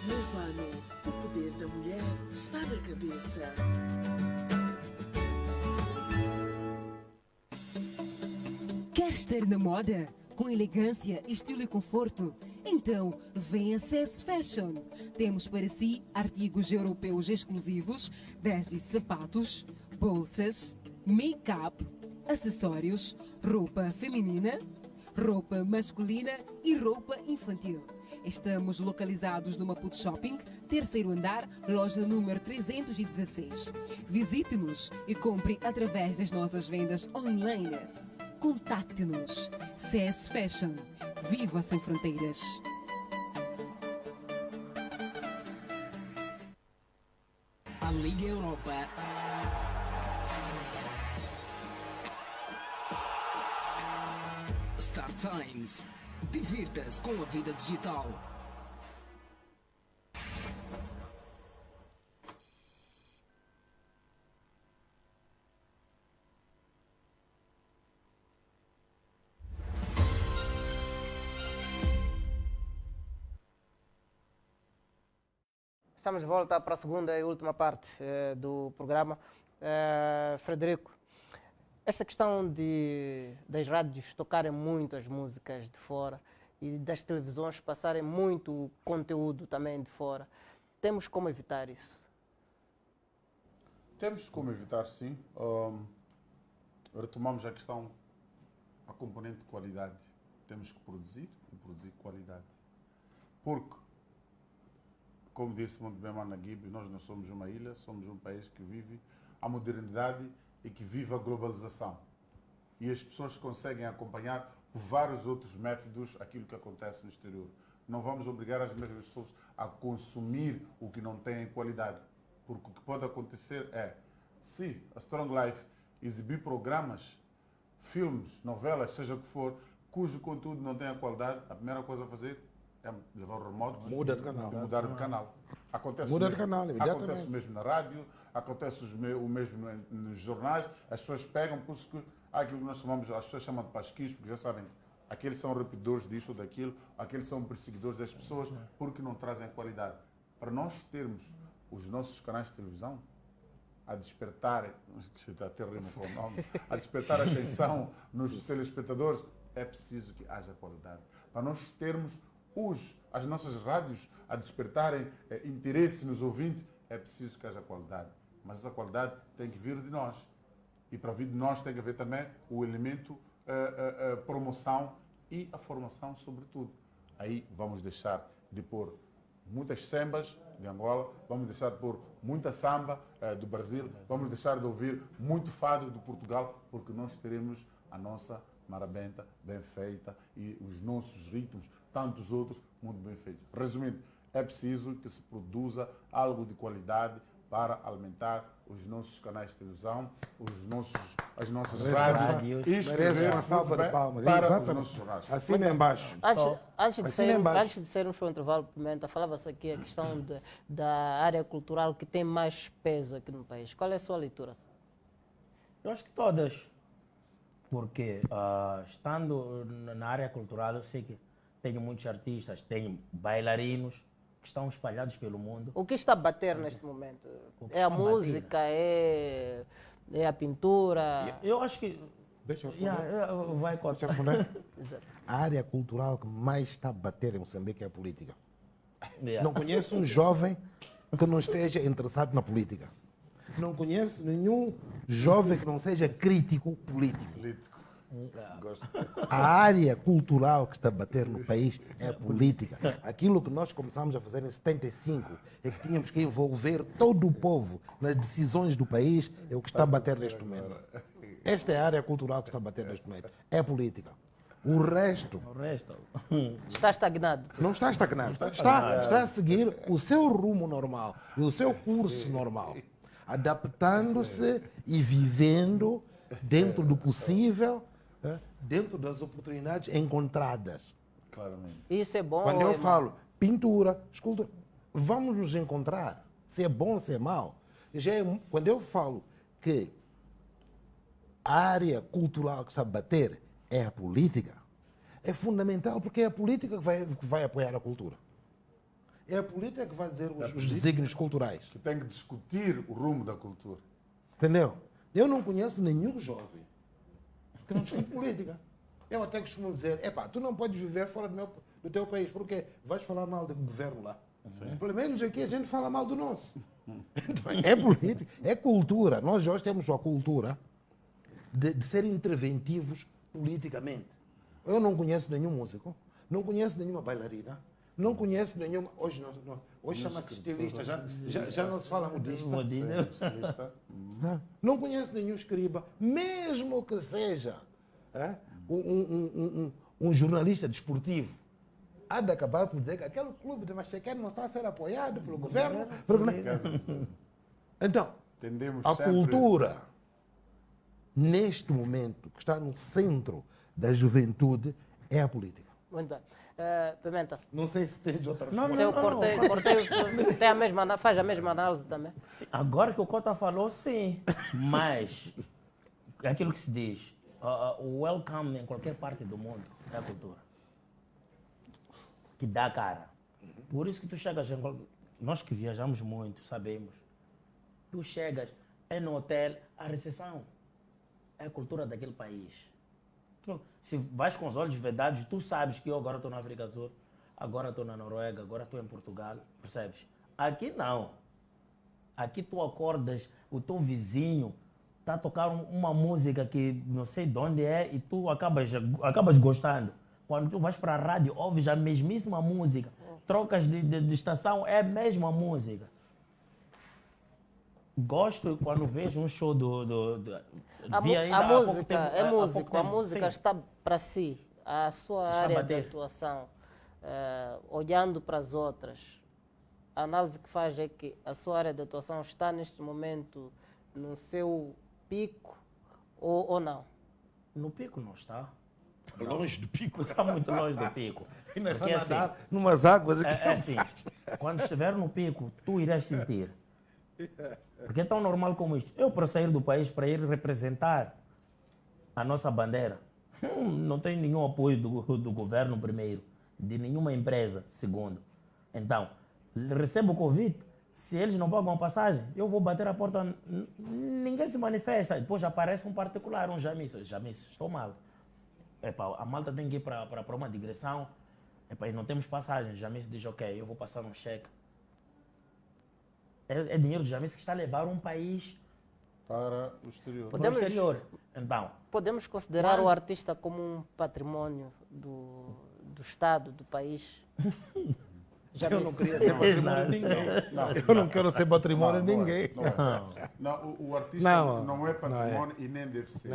Movano, o poder da mulher está na cabeça. Quer estar na moda? Com elegância, estilo e conforto? Então, venha a CS Fashion. Temos para si artigos europeus exclusivos, desde sapatos, bolsas, make-up, acessórios, roupa feminina, roupa masculina e roupa infantil. Estamos localizados no Maputo Shopping, terceiro andar, loja número 316. Visite-nos e compre através das nossas vendas online. Contacte-nos. CS Fashion. Viva sem fronteiras. A Liga Europa está Star Times. Divirta-se com a vida digital. Estamos de volta para a segunda e última parte do programa. Frederico, esta questão das rádios tocarem muito as músicas de fora e das televisões passarem muito conteúdo também de fora, temos como evitar isso? Temos como evitar, sim. Retomamos a questão, a componente de qualidade. Temos que produzir e produzir qualidade. Porque, como disse muito bem Managuib, nós não somos uma ilha, somos um país que vive a modernidade e que vive a globalização. E as pessoas conseguem acompanhar por vários outros métodos aquilo que acontece no exterior. Não vamos obrigar as mesmas pessoas a consumir o que não tem qualidade. Porque o que pode acontecer é, se a Strong Life exibir programas, filmes, novelas, seja o que for, cujo conteúdo não tem a qualidade, a primeira coisa a fazer é levar o remoto Muda de canal. e mudar de canal. Acontece Muda o de mesmo, canal, imediatamente. acontece o mesmo na rádio, acontece o mesmo nos jornais, as pessoas pegam, por isso que há aquilo que nós chamamos, as pessoas chamam de pasquis, porque já sabem, aqueles são repetidores disto ou daquilo, aqueles são perseguidores das pessoas, porque não trazem qualidade. Para nós termos os nossos canais de televisão a despertar, até rimo com o nome, a despertar atenção nos telespectadores, é preciso que haja qualidade. Para nós termos as nossas rádios a despertarem interesse nos ouvintes, é preciso que haja qualidade. Mas essa qualidade tem que vir de nós. E para vir de nós tem que haver também o elemento promoção e a formação, sobretudo. Aí vamos deixar de pôr muitas sambas de Angola, vamos deixar de pôr muita samba do Brasil, vamos deixar de ouvir muito fado de Portugal, porque nós teremos a nossa marabenta bem feita e os nossos ritmos, tantos outros, muito bem feitos. Resumindo, é preciso que se produza algo de qualidade para alimentar os nossos canais de televisão, as nossas rádios e escrever uma salva de palmas para os nossos jornais. Assina embaixo. Antes de sairmos para o intervalo, Pimenta, falava-se aqui a questão da área cultural que tem mais peso aqui no país. Qual é a sua leitura? Eu acho que todas. Porque estando na área cultural, eu sei que tenho muitos artistas, tenho bailarinos que estão espalhados pelo mundo. O que está a bater neste momento? É a música, é a pintura? Eu acho que... Deixa eu vai cortar. A área cultural que mais está a bater em Moçambique é a política. Não conheço um jovem que não esteja interessado na política. Não conheço nenhum jovem que não seja crítico político. A área cultural que está a bater no país é a política. Aquilo que nós começamos a fazer em 75 é que tínhamos que envolver todo o povo nas decisões do país, é o que está a bater neste momento. Esta é a área cultural que está a bater neste momento. É a política. O resto está estagnado. Não está estagnado. Está a seguir o seu rumo normal, o seu curso normal. Adaptando-se e vivendo dentro do possível, dentro das oportunidades encontradas. Claramente. Isso é bom. Quando eu falo pintura, escultura, vamos nos encontrar. Se é bom, se é mau. Quando eu falo que a área cultural que sabe bater é a política, é fundamental porque é a política que vai apoiar a cultura. É a política que vai dizer os desígnios culturais. Que tem que discutir o rumo da cultura. Entendeu? Eu não conheço nenhum jovem que não discute política. Eu até costumo dizer, tu não podes viver fora do teu país, porque vais falar mal do governo lá. Sim. Pelo menos aqui a gente fala mal do nosso. Então, é política, é cultura. Nós hoje temos a cultura de ser interventivos politicamente. Eu não conheço nenhum músico, não conheço nenhuma bailarina, não conheço nenhuma... Hoje chama-se estilista, já não se fala modista. Não conheço nenhum escriba, mesmo que seja um jornalista desportivo. Há de acabar por dizer que aquele clube de Machequeno não está a ser apoiado pelo governo. Então, a cultura, neste momento, que está no centro da juventude, É a política. Muito bem. Pimenta. Não sei se tens outra Se eu cortei, tem a mesma, faz a mesma análise também. Sim, agora que o Cota falou, sim. Mas, é aquilo que se diz, o welcome em qualquer parte do mundo é a cultura. Que dá cara. Por isso que tu chegas, nós que viajamos muito, sabemos. Tu chegas, é no hotel, a recepção é a cultura daquele país. Se vais com os olhos vedados, tu sabes que eu agora estou na África do Sul, agora estou na Noruega, agora estou em Portugal, percebes? Aqui não. Aqui tu acordas, o teu vizinho está a tocar uma música que não sei de onde é e tu acabas gostando. Quando tu vais para a rádio, ouves a mesmíssima música, trocas de estação, é a mesma música. Gosto quando vejo um show A música está para si, a sua área de atuação, olhando para as outras. A análise que faz é que a sua área de atuação está neste momento no seu pico ou não? No pico não está. Longe do pico. Está muito longe do pico. Porque assim, numas águas aqui. É assim, quando estiver no pico, tu irás sentir. Porque é tão normal como isto. Eu, para sair do país, para ir representar a nossa bandeira, não tenho nenhum apoio do governo, primeiro, de nenhuma empresa, segundo. Então, recebo o convite, se eles não pagam a passagem, eu vou bater a porta, ninguém se manifesta. Depois aparece um particular, um Jamice, estou mal. Epa, a malta tem que ir para uma digressão, epa, e não temos passagem. Jamice diz, ok, eu vou passar um cheque. É dinheiro de Jamice que está a levar um país para o exterior. Para o exterior. Então, podemos considerar o artista como um patrimônio do Estado, do país? Eu não queria ser patrimônio de ninguém. Eu não quero ser patrimônio de ninguém. Não, o artista não é patrimônio e nem deve ser.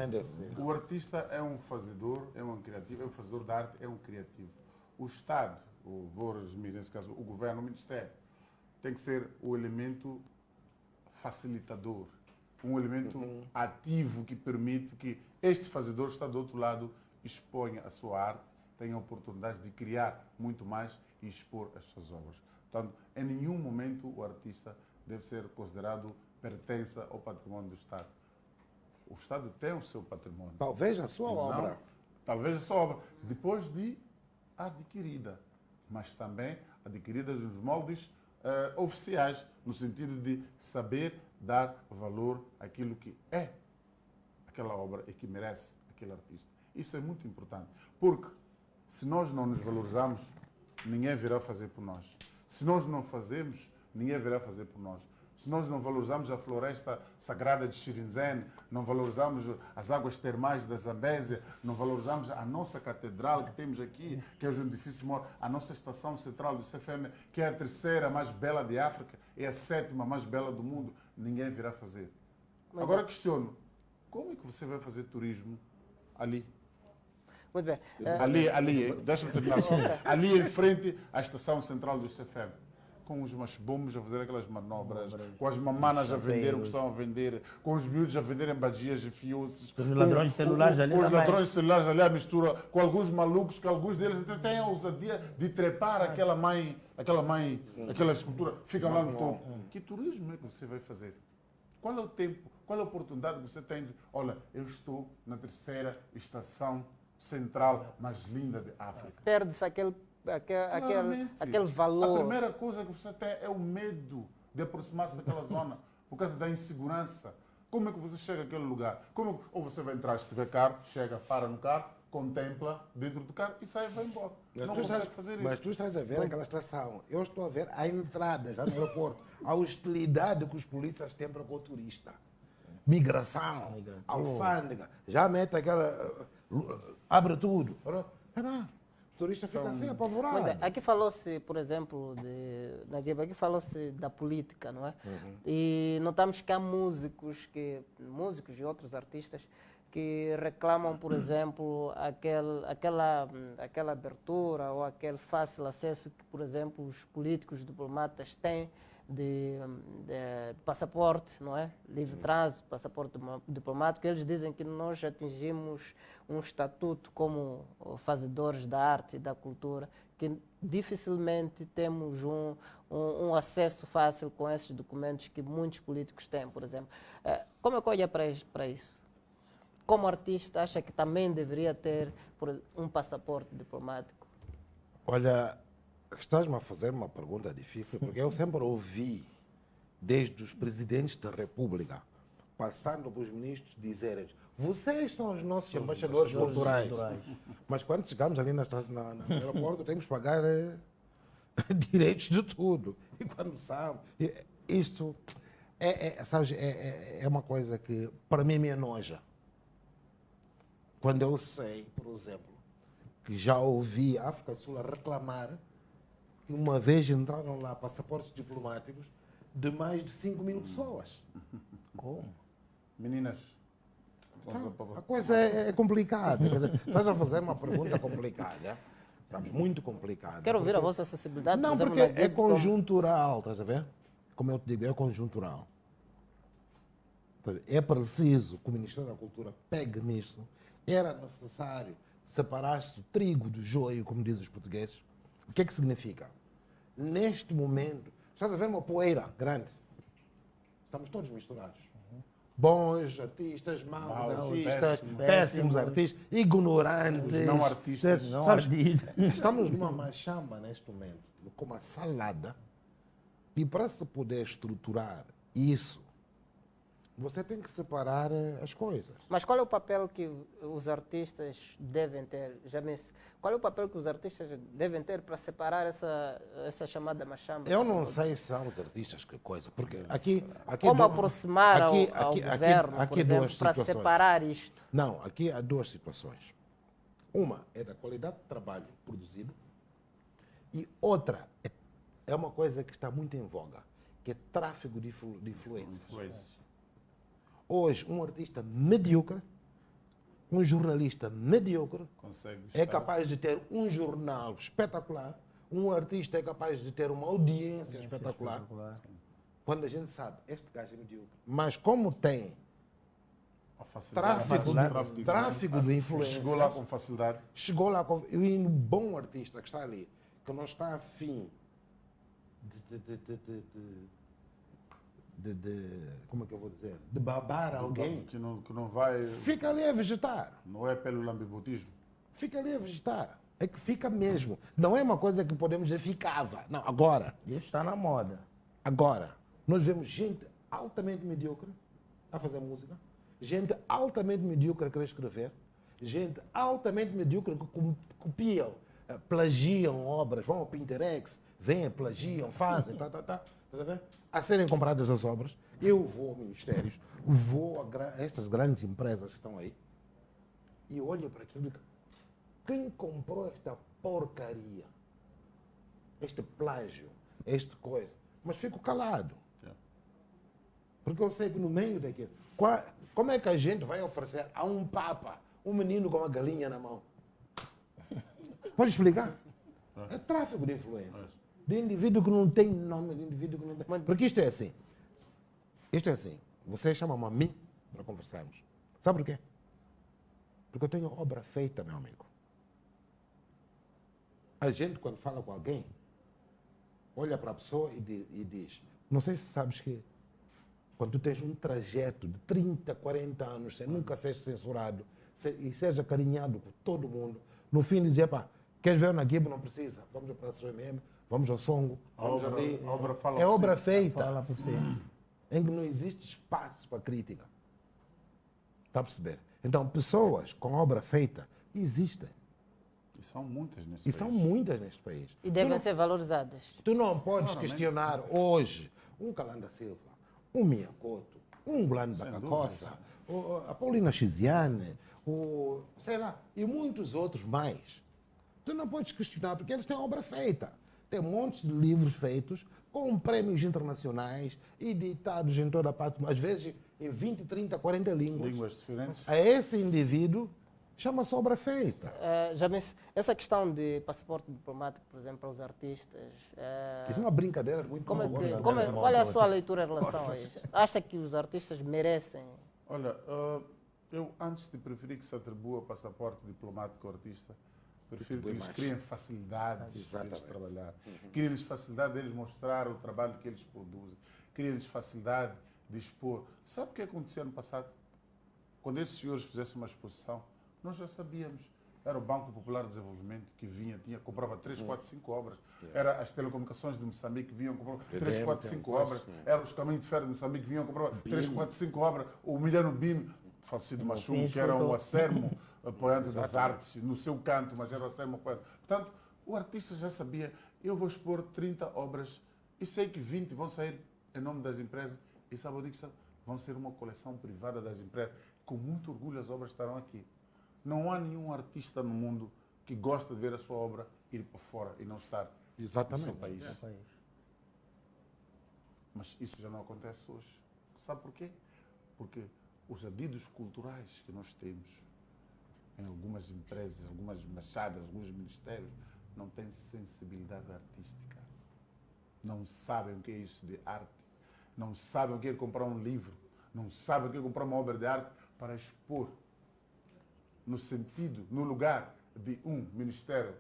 O artista é um fazedor, é um criativo, é um fazedor de arte, é um criativo. O Estado, vou resumir nesse caso, o governo, o Ministério, tem que ser o elemento facilitador, um elemento ativo que permite que este fazedor está do outro lado, exponha a sua arte, tenha a oportunidade de criar muito mais e expor as suas obras. Portanto, em nenhum momento o artista deve ser considerado pertença ao patrimônio do Estado. O Estado tem o seu patrimônio. Talvez a sua obra. Talvez a sua obra, depois de adquirida, mas também adquirida nos moldes oficiais, no sentido de saber dar valor àquilo que é aquela obra e que merece aquele artista. Isso é muito importante, porque se nós não nos valorizamos, ninguém virá fazer por nós. Se nós não fazemos, ninguém virá fazer por nós. Se nós não valorizamos a floresta sagrada de Xirinzen, não valorizamos as águas termais da Zambésia, não valorizamos a nossa catedral que temos aqui, que é o edifício maior, a nossa estação central do CFM, que é a terceira mais bela de África, é a sétima mais bela do mundo, ninguém virá fazer. Agora questiono, como é que você vai fazer turismo ali? Muito bem. Ali, deixa-me terminar só. Ali em frente à estação central do CFM. Com os machibumbos a fazer aquelas manobras, com as mamanas a vender o que estão a vender, com os miúdos a venderem bagias e fiuces, os ladrões de celulares ali, com os ladrões de celulares ali a mistura, com alguns malucos, que alguns deles até têm a ousadia de trepar aquela escultura, ficam lá no topo. Que turismo é que você vai fazer? Qual é o tempo, qual é a oportunidade que você tem de, olha, eu estou na terceira estação central mais linda de África. Perde-se aquele valor. A primeira coisa que você tem é o medo de aproximar-se daquela zona, por causa da insegurança. Como é que você chega àquele lugar? Ou você vai entrar, se tiver carro, chega, para no carro, contempla dentro do carro e sai e vai embora. Não consegue fazer isso. Mas tu estás a ver aquela estação. Eu estou a ver a entrada já no aeroporto, a hostilidade que os polícias têm para com o turista. Migração, alfândega, já mete aquela... abre tudo. O turista fica assim, apavorado. Aqui falou-se, por exemplo, aqui falou-se da política, não é? E notamos que há músicos e outros artistas que reclamam, por exemplo, aquela abertura ou aquele fácil acesso que, por exemplo, os políticos diplomatas têm de passaporte, não é? Livre trânsito, passaporte diplomático. Eles dizem que nós atingimos um estatuto como fazedores da arte e da cultura, que dificilmente temos um acesso fácil com esses documentos que muitos políticos têm, por exemplo. Como é que olha para isso? Como artista, acha que também deveria ter um passaporte diplomático? Olha, estás-me a fazer uma pergunta difícil, porque eu sempre ouvi, desde os presidentes da República, passando para os ministros, dizerem: vocês são os nossos embaixadores culturais. Mas quando chegamos ali no aeroporto, temos que pagar direitos de tudo. E quando sabe, isto sabes, é uma coisa que para mim me enoja. Quando eu sei, por exemplo, que já ouvi a África do Sul a reclamar que uma vez entraram lá passaportes diplomáticos de mais de 5.000 pessoas. Como? Meninas, a coisa é complicada. Quer dizer, estás a fazer uma pergunta complicada, sabes, muito complicada. Quero ouvir a vossa sensibilidade. Não, porque é conjuntural, estás a ver? Como eu te digo, é conjuntural. É preciso que o Ministério da Cultura pegue nisso. Era necessário separar-se do trigo do joio, como dizem os portugueses. O que é que significa? Neste momento, estás a ver uma poeira grande? Estamos todos misturados. Bons artistas, maus artistas, péssimos artistas, ignorantes, não artistas. Estamos numa machamba neste momento, com uma salada. E para se poder estruturar isso, você tem que separar as coisas. Mas qual é o papel que os artistas devem ter? Qual é o papel que os artistas devem ter para separar essa chamada machamba? Eu não sei se são os artistas que coisa, porque aqui como aproximar ao governo, por exemplo, para separar isto? Não, aqui há duas situações. Uma é da qualidade de trabalho produzido e outra é uma coisa que está muito em voga, que é tráfego de influências. Hoje, um artista medíocre, um jornalista medíocre, é capaz de ter um jornal espetacular, um artista é capaz de ter uma audiência espetacular. Quando a gente sabe, este gajo é medíocre. Mas como tem tráfego de influência, chegou lá com facilidade. Chegou lá com... E um bom artista que está ali, que não está afim como é que eu vou dizer? De babar alguém. Que não vai... Fica ali a vegetar. Não é pelo lambibotismo. Fica ali a vegetar. É que fica mesmo. Não é uma coisa que podemos dizer ficava. Não, agora. Isso está na moda. Agora. Nós vemos gente altamente medíocre a fazer música. Gente altamente medíocre a querer escrever. Gente altamente medíocre que copiam, plagiam obras. Vão ao Pinterest, vêm, plagiam, fazem, a serem compradas as obras. Eu vou a ministérios, vou a estas grandes empresas que estão aí e olho para aquilo e digo: quem comprou esta porcaria? Este plágio, este coisa? Mas fico calado. Porque eu sei que no meio daquilo... Como é que a gente vai oferecer a um papa um menino com uma galinha na mão? Pode explicar? É tráfico de influência. De indivíduo que não tem nome, de indivíduo que não tem... Porque isto é assim. Isto é assim. Você chama-me a mim para conversarmos. Sabe por quê? Porque eu tenho obra feita, meu amigo. A gente, quando fala com alguém, olha para a pessoa e diz: não sei se sabes que quando tu tens um trajeto de 30, 40 anos, sem nunca seja censurado e seja carinhado por todo mundo, no fim dizer: pá, queres ver na Guibo? Não precisa. Vamos para a SOMM, vamos ao Songo, vamos ali. É obra feita. Fala por si. Em que não existe espaço para crítica. Está a perceber? Então, pessoas com obra feita existem. E são muitas neste país. E são muitas neste país. E devem ser valorizadas. Tu não podes questionar hoje um Calanda Silva, um Miyakoto, um Glano da Cacossa, a Paulina Chiziane, sei lá, e muitos outros mais. Tu não podes questionar, porque eles têm obra feita. Tem um monte de livros feitos com prémios internacionais, editados em toda a parte, às vezes em 20, 30, 40 línguas. Línguas diferentes. A esse indivíduo Chama-se obra feita. Essa questão de passaporte diplomático, por exemplo, para os artistas. Isso é uma brincadeira muito qual boa. é a sua leitura em relação a isso? Acha que os artistas merecem? Olha, eu antes de preferir que se atribua passaporte diplomático ao artista, prefiro que eles criem facilidades de eles trabalhar. Criem-lhes facilidade de eles mostrar o trabalho que eles produzem. Criem-lhes facilidade de expor. Sabe o que aconteceu no passado? Quando esses senhores fizessem uma exposição, nós já sabíamos. Era o Banco Popular de Desenvolvimento que vinha, comprava 3, 4, 5 obras. Era as telecomunicações de Moçambique que vinham, compravam 3, 4, 5 obras. Era os caminhos de ferro de Moçambique que vinham, compravam 3, 4, 5 obras. O Milhano BIM, falecido Machum, que era o acermo apoiante das artes, no seu canto, mas era o acermo apoiante. Portanto, o artista já sabia, eu vou expor 30 obras e sei que 20 vão sair em nome das empresas e sabe o que vão ser uma coleção privada das empresas. Com muito orgulho as obras estarão aqui. Não há nenhum artista no mundo que gosta de ver a sua obra ir para fora e não estar no seu país. Mas isso já não acontece hoje. Sabe porquê? Porque os adidos culturais que nós temos em algumas empresas, algumas embaixadas, alguns ministérios, não têm sensibilidade artística. Não sabem o que é isso de arte. Não sabem o que é comprar um livro. Não sabem o que é comprar uma obra de arte para expor no sentido, no lugar de um Ministério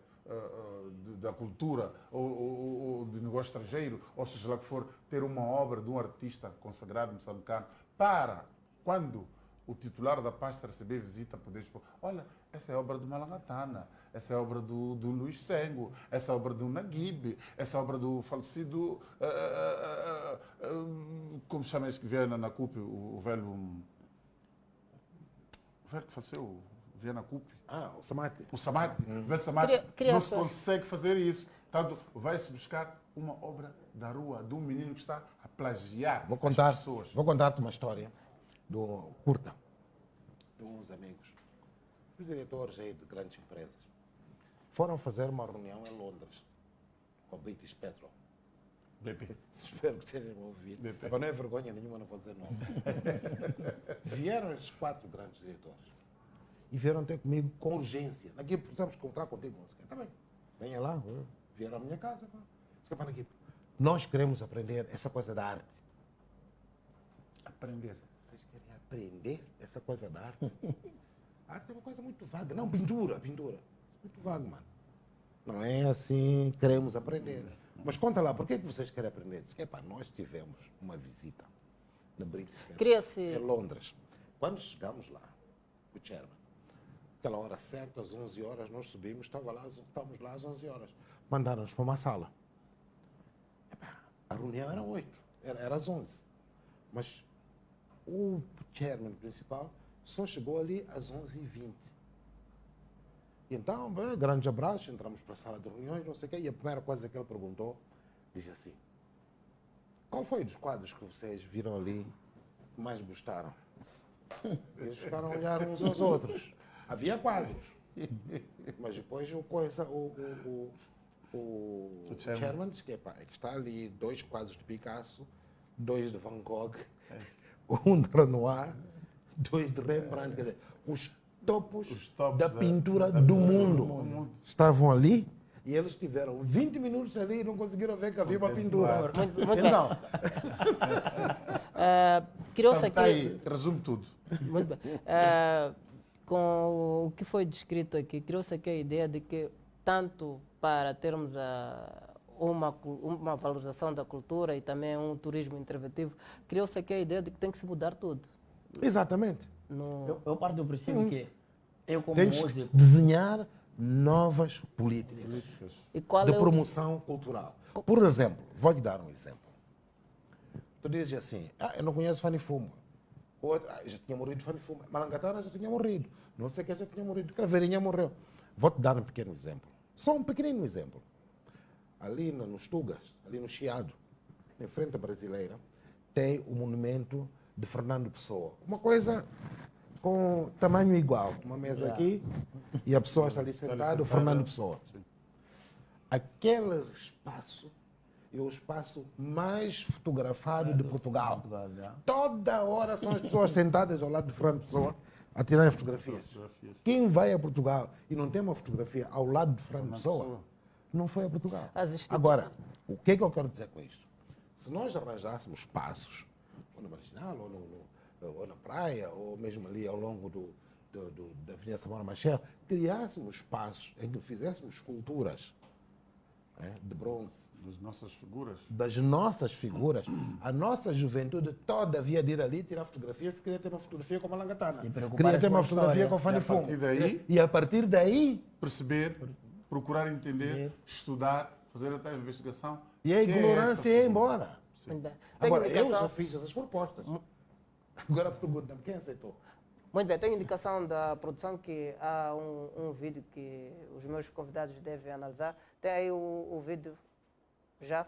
da Cultura ou de Negócio Estrangeiro, ou seja lá que for, ter uma obra de um artista consagrado moçambicano para, quando o titular da pasta receber visita, poder expor. Olha, essa é a obra do Malangatana, essa é a obra do Luís Sengo, essa é a obra do Naguib, essa é a obra do falecido, como chama esse que veio na CUP, o velho que faleceu, veio na CUP. O Samati. O Samati, o velho Samati. Não se consegue fazer isso. Portanto, vai-se buscar uma obra da rua, de um menino que está a plagiar as pessoas. Vou contar-te uma história curta de uns amigos. Os diretores aí de grandes empresas foram fazer uma reunião em Londres com o British Petrol. BP. Espero que sejam ouvidos. Para não é vergonha nenhuma, não vou dizer nome. Vieram esses 4 grandes diretores e vieram ter comigo com urgência. Aqui precisamos encontrar contigo. Está bem, venha lá. Vieram à minha casa. Aqui. Nós queremos aprender essa coisa da arte. Aprender? Vocês querem aprender essa coisa da arte? A arte é uma coisa muito vaga. Não, pintura. Muito vago, mano. Não é assim, queremos aprender. Mas conta lá, por que vocês querem aprender? Diz que nós tivemos uma visita na British em Londres. Quando chegamos lá, o chairman, aquela hora certa, às 11 horas, nós subimos, estávamos lá às 11 horas. Mandaram-nos para uma sala. A reunião era 8, era às 11. Mas o chairman principal só chegou ali às 11h20. E então, grande abraço, entramos para a sala de reuniões, não sei o quê, e a primeira coisa que ele perguntou, disse assim, qual foi dos quadros que vocês viram ali que mais gostaram? Eles ficaram a olhar uns aos outros. Havia quadros. Mas depois o chairman disse que está ali 2 quadros de Picasso, 2 de Van Gogh, um de Renoir, 2 de Rembrandt. Quer dizer, os topos da pintura do mundo estavam ali e eles tiveram 20 minutos ali e não conseguiram ver que havia uma pintura. Muito então, criou-se aqui... Aí, resume tudo. Muito bem. Com o que foi descrito aqui, criou-se aqui a ideia de que, tanto para termos uma valorização da cultura e também um turismo interventivo, criou-se aqui a ideia de que tem que se mudar tudo. Exatamente. Eu parto do princípio que eu, como tens músico, que desenhar novas políticas de promoção cultural. Por exemplo, vou te dar um exemplo. Tu dizes assim, eu não conheço Fanny Fuma. Outro, já tinha morrido Fanny Fuma. Malangatana já tinha morrido. Não sei quem já tinha morrido. Craveirinha morreu. Vou te dar um pequeno exemplo. Só um pequenino exemplo. Ali nos Tugas, ali no Chiado, em frente à Brasileira, tem o monumento de Fernando Pessoa. Uma coisa com tamanho igual. Uma mesa aqui e a pessoa está ali sentada, o Fernando Pessoa. Aquele espaço é o espaço mais fotografado de Portugal. Toda hora são as pessoas sentadas ao lado de Fernando Pessoa, a tirarem fotografias. Quem vai a Portugal e não tem uma fotografia ao lado de Fernando Pessoa, não foi a Portugal. Agora, o que é que eu quero dizer com isto? Se nós arranjássemos espaços, ou no Marginal, ou na praia, ou mesmo ali ao longo da Avenida Samora Machel, criássemos espaços em que fizéssemos esculturas de bronze. Das nossas figuras. Das nossas figuras. A nossa juventude toda havia de ir ali tirar fotografias, porque queria ter uma fotografia com a Malangatana. Queria ter uma fotografia com a Fanny Fumo. E a partir daí... Perceber, procurar entender, estudar, fazer até a investigação. E a ignorância ia embora. Muito bem. Agora, eu já fiz essas propostas. Agora pergunta-me, quem aceitou? Muito bem, tenho indicação da produção que há um vídeo que os meus convidados devem analisar. Tem aí o vídeo já?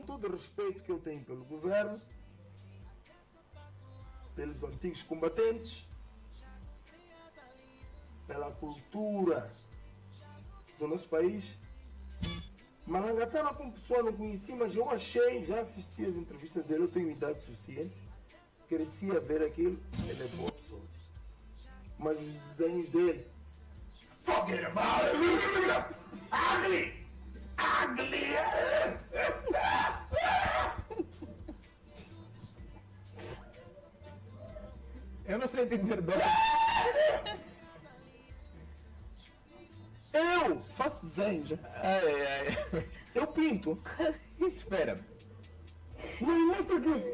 Todo o respeito que eu tenho pelo governo, pelos antigos combatentes, pela cultura do nosso país. Malangatana como pessoa não conheci, mas eu achei, já assisti as entrevistas dele, eu tenho idade suficiente, cresci a ver aquilo, ele é boa pessoa. Mas os desenhos dele, forget about it, ugly, ugly. Eu não sei entender dó. Eu faço desenhos. Eu pinto. Espera. Não mostra aqui.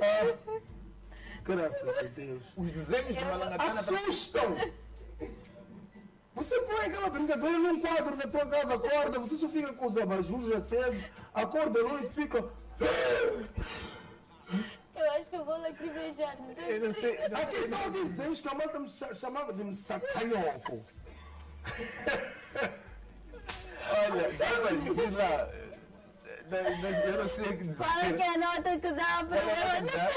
Graças a Deus. Os desenhos de Malangatana assustam. Você põe aquela brincadeira num quadro na tua casa, acorda, você só fica com os abajures acesos, acorda à noite, fica... Eu acho que eu vou lacrimejar. Eu não sei. Assim são desenhos que a malta me chamava de satanhoco. Olha, diz lá. Eu não sei o que dizer. Qual é que é a nota que dá para ela?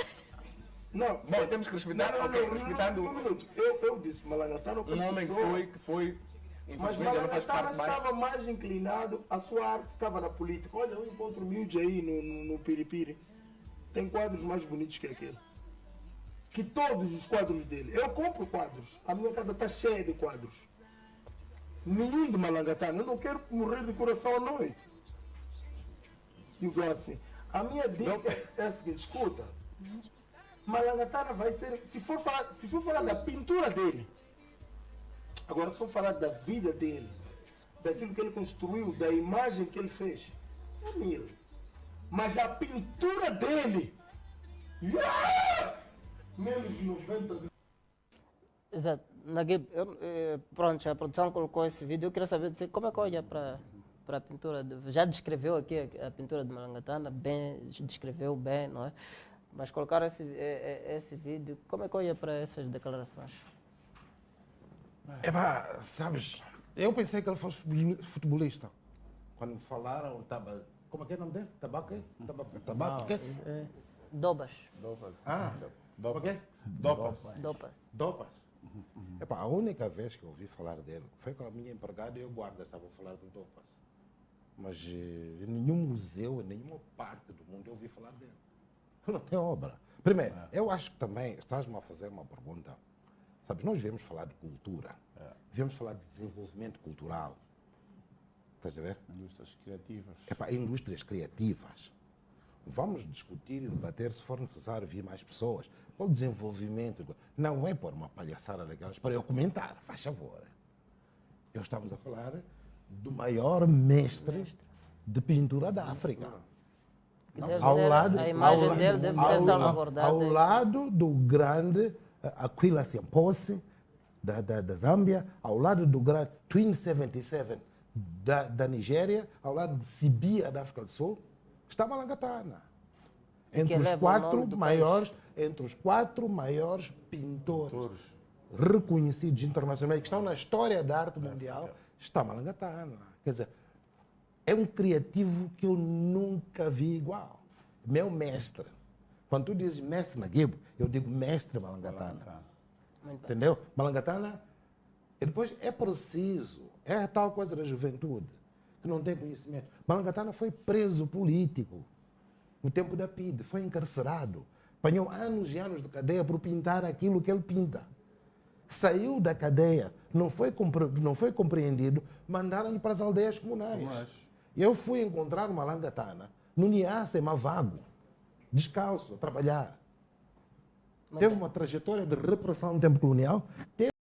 Não, bom, temos que respeitar. Não, respeitando. Um minuto. Eu disse Malangatana como um homem que foi, mas Malangatana estava mais inclinado, a sua arte estava na política. Olha, eu encontro miúdos aí no Piripiri. Tem quadros mais bonitos que aquele. Que todos os quadros dele. Eu compro quadros. A minha casa está cheia de quadros. Nenhum de Malangatana. Eu não quero morrer de coração à noite. Digo assim, a minha dica é a seguinte, escuta. Malangatana vai ser, se for falar da pintura dele, agora se for falar da vida dele, daquilo que ele construiu, da imagem que ele fez, é mil. Mas a pintura dele, menos 90. Exato. Naguib, pronto, a produção colocou esse vídeo. Eu queria saber de você, como é que olha para a pintura? Já descreveu aqui a pintura de Malangatana, bem, descreveu bem, não é? Mas colocaram esse vídeo, como é que olha para essas declarações? Sabes, eu pensei que ele fosse futebolista. Quando me falaram, como é que é o nome dele? Tabaco? Dobas. Dopas. A única vez que eu ouvi falar dele foi com a minha empregada e o guarda estavam a falar do Dopas. Mas em nenhum museu, em nenhuma parte do mundo eu ouvi falar dele. Não tem obra. Primeiro, eu acho que também estás-me a fazer uma pergunta. Sabes, nós viemos falar de cultura, viemos falar de desenvolvimento cultural. Estás a ver? Indústrias criativas. Indústrias criativas. Vamos discutir e debater se for necessário vir mais pessoas. O desenvolvimento não é por uma palhaçada daquelas para eu comentar, faz favor. Estamos a falar do maior mestre de pintura da África. A imagem dele deve ser salvaguardada. Ao lado do grande Aquila Siamposi, da Zâmbia, ao lado do grande Twin 77 da Nigéria, ao lado do Sibia da África do Sul, está Malangatana. Entre os quatro maiores pintores reconhecidos internacionalmente, que estão na história da arte mundial, está Malangatana. Quer dizer, é um criativo que eu nunca vi igual. Meu mestre. Quando tu dizes mestre Naguib, eu digo mestre Malangatana. Entendeu? Malangatana, e depois é preciso, é a tal coisa da juventude, que não tem conhecimento. Malangatana foi preso político no tempo da PIDE, foi encarcerado. Apanhou anos e anos de cadeia por pintar aquilo que ele pinta. Saiu da cadeia, não foi compreendido, mandaram-lhe para as aldeias comunais. Eu fui encontrar uma langatana no Niassa, em Mavago, descalço, a trabalhar. Teve uma trajetória de repressão no tempo colonial.